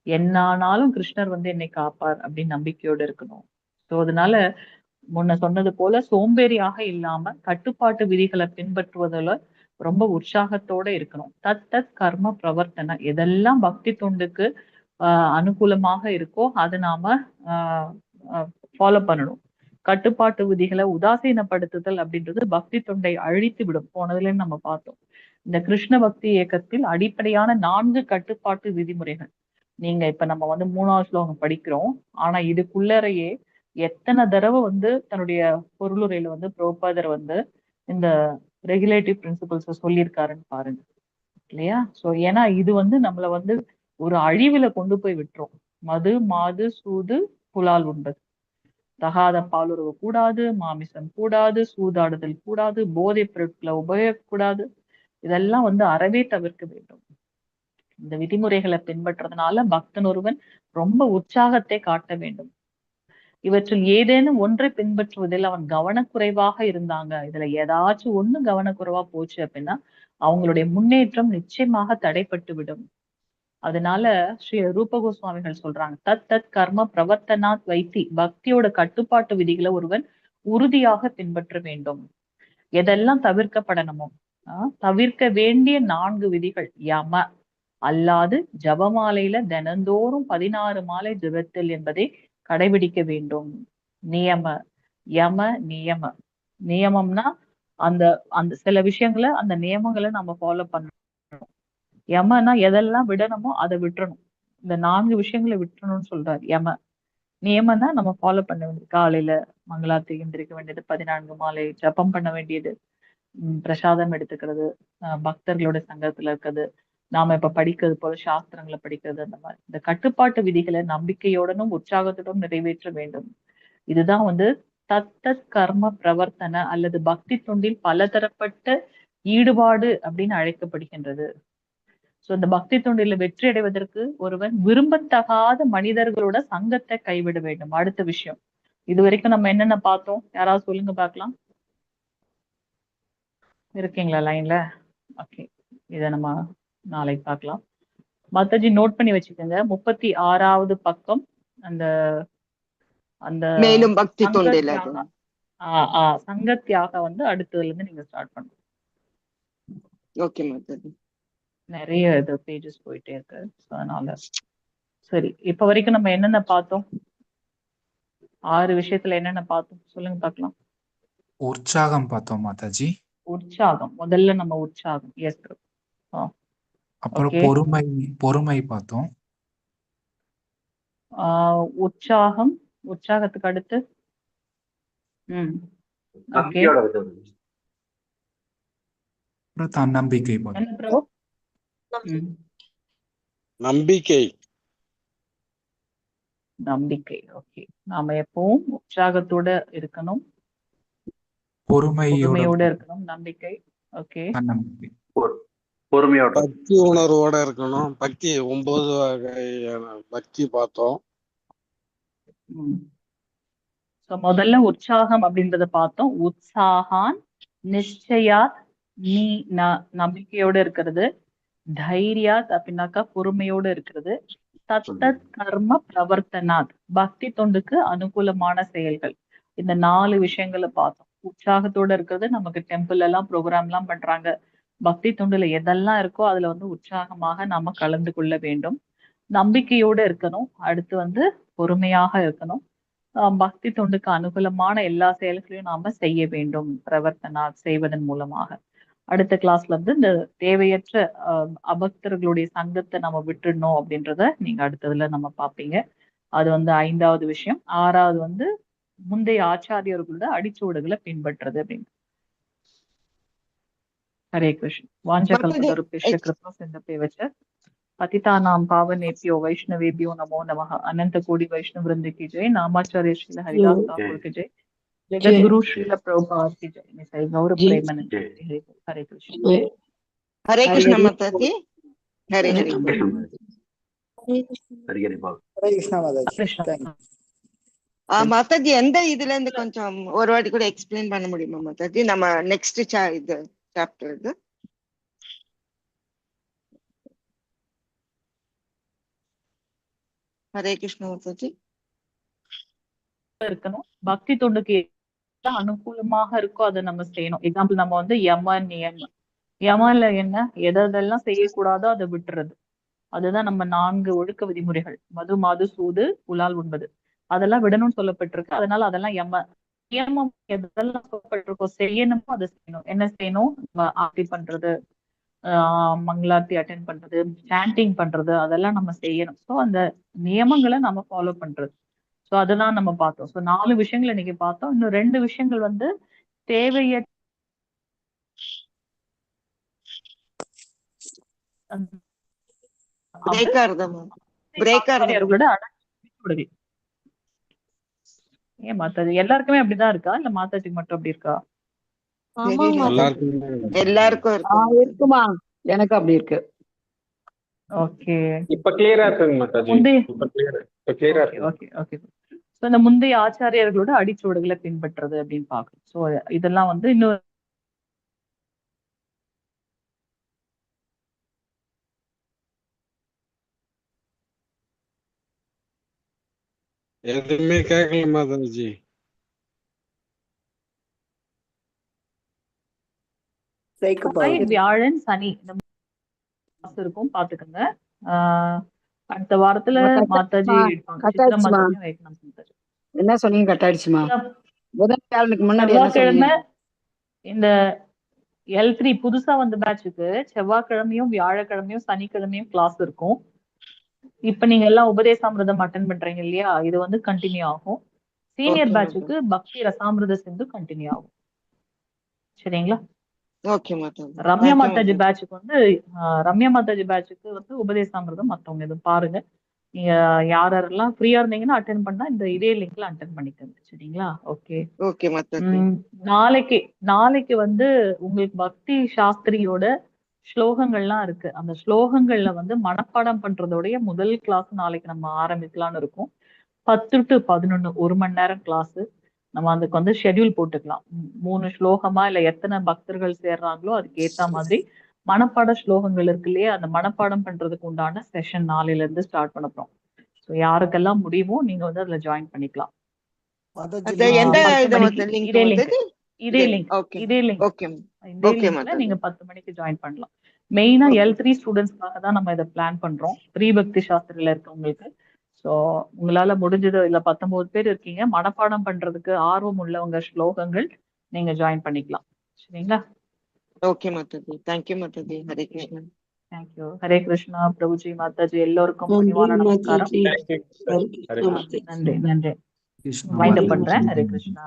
என்னானாலும் கிருஷ்ணர் வந்து என்னை காப்பார் அப்படின்னு நம்பிக்கையோட இருக்கணும். சோ அதனால முன்ன சொன்னது போல சோம்பேறியாக இல்லாம கட்டுப்பாட்டு விதிகளை பின்பற்றுவதில் ரொம்ப உற்சாகத்தோட இருக்கணும். தத் கர்ம பிரவர்த்தனை, எதெல்லாம் பக்தி தொண்டுக்கு அனுகூலமாக இருக்கோ அதை நாம ஃபாலோ பண்ணணும். கட்டுப்பாட்டு விதிகளை உதாசீனப்படுத்துதல் அப்படின்றது பக்தி தொண்டை அழித்து விடும். போனதுல நம்ம பார்த்தோம். இந்த கிருஷ்ண பக்தி இயக்கத்தில் அடிப்படையான 4 கட்டுப்பாட்டு விதிமுறைகள். நீங்க இப்ப நம்ம வந்து 3வது ஸ்லோகம் படிக்கிறோம். ஆனா இதுக்குள்ளறையே எத்தனை தடவை வந்து தன்னுடைய பொருளுரையில வந்து பிரபுபாதர் வந்து இந்த ரெகுலேட்டிவ் பிரின்சிபல்ஸ் சொல்லியிருக்காருன்னு பாருங்க, இல்லையா? சோ ஏன்னா இது வந்து நம்மள வந்து ஒரு அழிவுல கொண்டு போய் விட்டுரும். மது, மாது, சூது, புலால் உண்பது, தகாத பாலுறவு கூடாது, மாமிசம் கூடாது, சூதாடுதல் கூடாது, போதைப் பொருட்களை உபயோகக்கூடாது. இதெல்லாம் வந்து அறவே தவிர்க்க வேண்டும். இந்த விதிமுறைகளை பின்பற்றதுனால பக்தன் ஒருவன் ரொம்ப உற்சாகத்தை காட்ட வேண்டும். இவற்றில் ஏதேனும் ஒன்றை பின்பற்றுவதில் அவன் கவனக்குறைவாக இருந்தாங்க, இதுல ஏதாச்சும் ஒண்ணு கவனக்குறைவா போச்சு அப்படின்னா அவங்களுடைய முன்னேற்றம் நிச்சயமாக தடைப்பட்டு விடும். அதனால ஸ்ரீ ரூப கோஸ்வாமிகள் சொல்றாங்க, தத் கர்ம பிரவர்த்தனாத் வைத்தி, பக்தியோட கட்டுப்பாட்டு விதிகளை ஒருவன் உறுதியாக பின்பற்ற வேண்டும். எதெல்லாம் தவிர்க்கப்படணுமோ தவிர்க்க வேண்டிய 4 விதிகள். யம, அல்லாது ஜபமாலையில தினந்தோறும் 16 மாலை ஜபத்தில் என்பதை கடைபிடிக்க வேண்டும். நியம, யம நியம. நியமம்னா அந்த அந்த சில விஷயங்களை, அந்த நியமங்களை நம்ம ஃபாலோ பண்ணணும். யமனா எதெல்லாம் விடணுமோ அதை விட்டுறணும். இந்த 4 விஷயங்களை விட்டுறணும்னு சொல்றாரு யம. நியமனா நம்ம ஃபாலோ பண்ண வேண்டியது, காலையில மங்களாத்தி எந்திரிக்க வேண்டியது, 14 மாலை ஜபம் பண்ண வேண்டியது, பிரசாதம் எடுத்துக்கிறது, பக்தர்களோட சங்கத்துல இருக்கிறது, நாம இப்ப படிக்கிறது போல சாஸ்திரங்களை படிக்கிறது, அந்த மாதிரி இந்த கட்டுப்பாட்டு விதிகளை நம்பிக்கையோடனும் உற்சாகத்துடன் நிறைவேற்ற வேண்டும். இதுதான் வந்து தத்தத் கர்ம பிரவர்த்தனை அல்லது பக்தி தொண்டில் பலதரப்பட்ட ஈடுபாடு அப்படின்னு அழைக்கப்படுகின்றது. சோ இந்த பக்தி தொண்டில வெற்றி அடைவதற்கு ஒருவன் விரும்பத்தகாத மனிதர்களோட சங்கத்தை கைவிட வேண்டும். அடுத்த விஷயம், இது வரைக்கும் நம்ம என்னென்ன பார்த்தோம்? யாராவது சொல்லுங்க பார்க்கலாம். இருக்கீங்களா லைன்ல? ஓகே, இத நம்ம நாளைக்கு பார்க்கலாம். மாதாஜி நோட் பண்ணி வச்சுக்கோங்க, 36வது பக்கம். அந்த அந்த மேலும் பக்தி தொண்டில சங்கத்தியாக வந்து அடுத்ததுல இருந்து நீங்க ஸ்டார்ட் பண்ணுங்க. ஓகே மாதாஜி. நிறைய இது பேஜஸ் போயிட்டே இருக்கு, அதனால சரி. இப்ப வரைக்கும் நம்ம என்னென்ன பார்த்தோம்? 6 விஷயத்துல என்னென்ன பார்த்தோம் சொல்லுங்க பார்க்கலாம். உற்சாகம் பார்த்தோம் மாதாஜி. உற்சாகம் முதல்ல நம்ம உற்சாகம். எஸ். அப்புறம் பொறுமை பார்த்தோம். உற்சாகம், உற்சாகத்துக்கு அடுத்து தன்னம்பிக்கை. நம்பிக்கை. நம்பிக்கை. ஓகே, நாம எப்பவும் உற்சாகத்தோட இருக்கணும், பொறுமையோட இருக்கணும். நம்பிக்கை. ஓகே, பொறுமையோட பக்தி உணர்வோட இருக்கணும். பக்தி 9 வகையான பக்தி பார்த்தோம். முதல்ல உற்சாகம் அப்படின்றத பார்த்தோம். உற்சாகான் நிச்சயாத், நீ நம்பிக்கையோட இருக்கிறது. தைரியாத் அப்படின்னாக்கா பொறுமையோட இருக்கிறது. தத்தத் கர்ம பிரவர்த்தனாத், பக்தி தொண்டுக்கு அனுகூலமான செயல்கள். இந்த 4 விஷயங்களை பார்த்தோம். உற்சாகத்தோட இருக்கிறது, நமக்கு டெம்பிள் எல்லாம் ப்ரோக்ராம் எல்லாம் பண்றாங்க, பக்தி தொண்டுல எதெல்லாம் இருக்கோ அதுல வந்து உற்சாகமாக நாம கலந்து கொள்ள வேண்டும். நம்பிக்கையோட இருக்கணும். அடுத்து வந்து பொறுமையாக இருக்கணும். பக்தி தொண்டுக்கு அனுகூலமான எல்லா செயல்களையும் நாம செய்ய வேண்டும், பிரவர்த்தனா செய்வதன் மூலமாக. அடுத்த கிளாஸ்ல இருந்து இந்த தேவையற்ற அபக்தர்களுடைய சங்கத்தை நம்ம விட்டுடணும் அப்படின்றத நீங்க அடுத்ததுல நம்ம பார்ப்பீங்க. அது வந்து 5வது விஷயம். 6வது வந்து முந்தைய ஆச்சாரியர்களோட அடிச்சுவடுகளை பின்பற்றுறது அப்படின்னு. हरे कृष्ण। वाञ्छाकल्पतरुभ्यश्च कृपा सिन्धुभ्यश्च पतितानां पावनेभ्यो वैष्णवेभ्यो नमो नमः। अनंत कोटि वैष्णव वृंद की जय। नामाचार्य श्रील हरिदास ठाकुर की जय। जगत गुरु श्रील प्रभुपाद की जय। निताई गौर प्रेमानंद। हरे कृष्ण। हरे कृष्ण माताजी। हरे हरे। ஹரிஹரி பால். ஹரே கிருஷ்ணா மாதாஜி. கிருஷ்ணா. தேங்க்யூ. மாதாஜி எந்த இதுல இருந்து கொஞ்சம் ஒரு வாட்டி கூட எக்ஸ்பிளைன் பண்ண முடியுமா மாதாஜி? நம்ம நெக்ஸ்ட் இது சாப்டர் இது. ஹரே கிருஷ்ணா மாதாஜி. இருக்கணும் பக்தி தொண்டுக்கு அனுகூலமாக இருக்கோ அதை நம்ம செய்யணும். எக்ஸாம்பிள் நம்ம வந்து யமன்ல என்ன எதெல்லாம் செய்யக்கூடாதோ அதை விட்டுறது. அதுதான் நம்ம 4 ஒழுக்க விதிமுறைகள். மது, மாது, சூது, புலால் உண்பது, அதெல்லாம் விடணும்னு சொல்லப்பட்டிருக்கு. அதனால அதெல்லாம் நியமம் எதெல்லாம் சொல்லப்பட்டிருக்கோ செய்யணுமோ அதை செய்யணும். என்ன செய்யணும்? ஆர்த்தி பண்றது, மங்களார்த்தி அட்டென்ட் பண்றது, சாண்டிங் பண்றது, அதெல்லாம் நம்ம செய்யணும். ஸோ அந்த நியமங்களை நம்ம ஃபாலோ பண்றது. ஸோ அதெல்லாம் நம்ம பார்த்தோம். ஸோ 4 விஷயங்கள் இன்னைக்கு பார்த்தோம். இன்னும் 2 விஷயங்கள் வந்து தேவையற்ற ஏன் மாதாஜி எல்லாருக்குமே அப்படிதான் இருக்கா இல்ல மாதாஜிக்கு மட்டும் அப்படி இருக்கா? எல்லாருக்கும் இருக்குமா, எனக்கு அப்படி இருக்கு. ஓகே, இப்ப கிளியரா இருக்குங்க மாதாஜி. இப்ப கிளியரா இருக்கு. Okay okay. சோ இந்த முந்தைய ஆச்சாரியர்களோட அடிச்சுவடுகளை பின்பற்றுறது அப்படின்னு பாக்குறோம். சோ இதெல்லாம் வந்து இன்னும் எதுவுமே கேட்கல மாதாஜி. வியாழன் சனி இந்த இருக்கும் பாத்துக்கோங்க. அடுத்த வாரத்துல மாதாஜி என்ன சொன்னீங்க? கட் ஆயிடுச்சுமா? புதன்கிழமைக்கு முன்னாடி செவ்வாய்க்கிழமை இந்த L3 புதுசா வந்த பேட்சுக்கு செவ்வாய்க்கிழமையும் வியாழக்கிழமையும் சனிக்கிழமையும் கிளாஸ் இருக்கும். இப்ப நீங்க எல்லாம் உபதேசாமிரதம் அட்டென்ட் பண்றீங்க இல்லையா, இது வந்து கண்டினியூ ஆகும். சீனியர் பேட்சுக்கு பக்தி ரசாமிரத சிந்து கண்டினியூ ஆகும். சரிங்களா? ரம்யா மாதாஜி பேட்சுக்கு வந்து உபதேசாமிரதம் மத்தவங்க எதுவும் பாருங்க. நீங்க யாரெல்லாம் ஃப்ரீயா இருந்தீங்கன்னா அட்டென்ட் பண்ணா இந்த இதே லிங்க்ல அட்டென்ட் பண்ணிக்கோங்க. சரிங்களா? ஓகே. நாளைக்கு வந்து உங்களுக்கு பக்தி சாஸ்திரியோட ஸ்லோகங்கள்லாம் இருக்கு. அந்த ஸ்லோகங்கள்ல வந்து மனப்பாடம் பண்றதோடைய முதல் கிளாஸ் நாளைக்கு நம்ம ஆரம்பிக்கலாம்னு இருக்கோம். 10 to 11 1 மணி நேரம் கிளாஸ். நம்ம அதுக்கு வந்து ஷெட்யூல் போட்டுக்கலாம். 3 ஸ்லோகமா இல்ல எத்தனை பக்தர்கள் சேர்றாங்களோ அதுக்கு ஏத்த மாதிரி மனப்பாட ஸ்லோகங்கள் இருக்கு இல்லையா, அந்த மனப்பாடம் பண்றதுக்கு உண்டான செஷன் நாளையில இருந்து ஸ்டார்ட் பண்ண போறோம். ஸோ யாருக்கெல்லாம் முடியுமோ நீங்க வந்து அதுல ஜாயின் பண்ணிக்கலாம். இதே லிங்க்ல நீங்க 10 மணிக்கு ஜாயின் பண்ணலாம். மெயினா L3 ஸ்டூடெண்ட்ஸ்க்காக தான் நம்ம இதை பிளான் பண்றோம், ப்ரீ பக்தி சாஸ்திரியில இருக்கவங்களுக்கு. ஸோ உங்களால முடிஞ்சது இல்ல 19 பேர் இருக்கீங்க, மனப்பாடம் பண்றதுக்கு ஆர்வம் உள்ளவங்க ஸ்லோகங்கள் நீங்க ஜாயின் பண்ணிக்கலாம். சரிங்களா? Okay Mataji. Thank you Mataji. Hare Krishna. Thank you. Hare Krishna Prabhuji, Mataji எல்லோருக்கும் பணிவான நமஸ்காரம். நன்றி நன்றி. வைண்ட் அப் பண்றேன். ஹரே கிருஷ்ணா.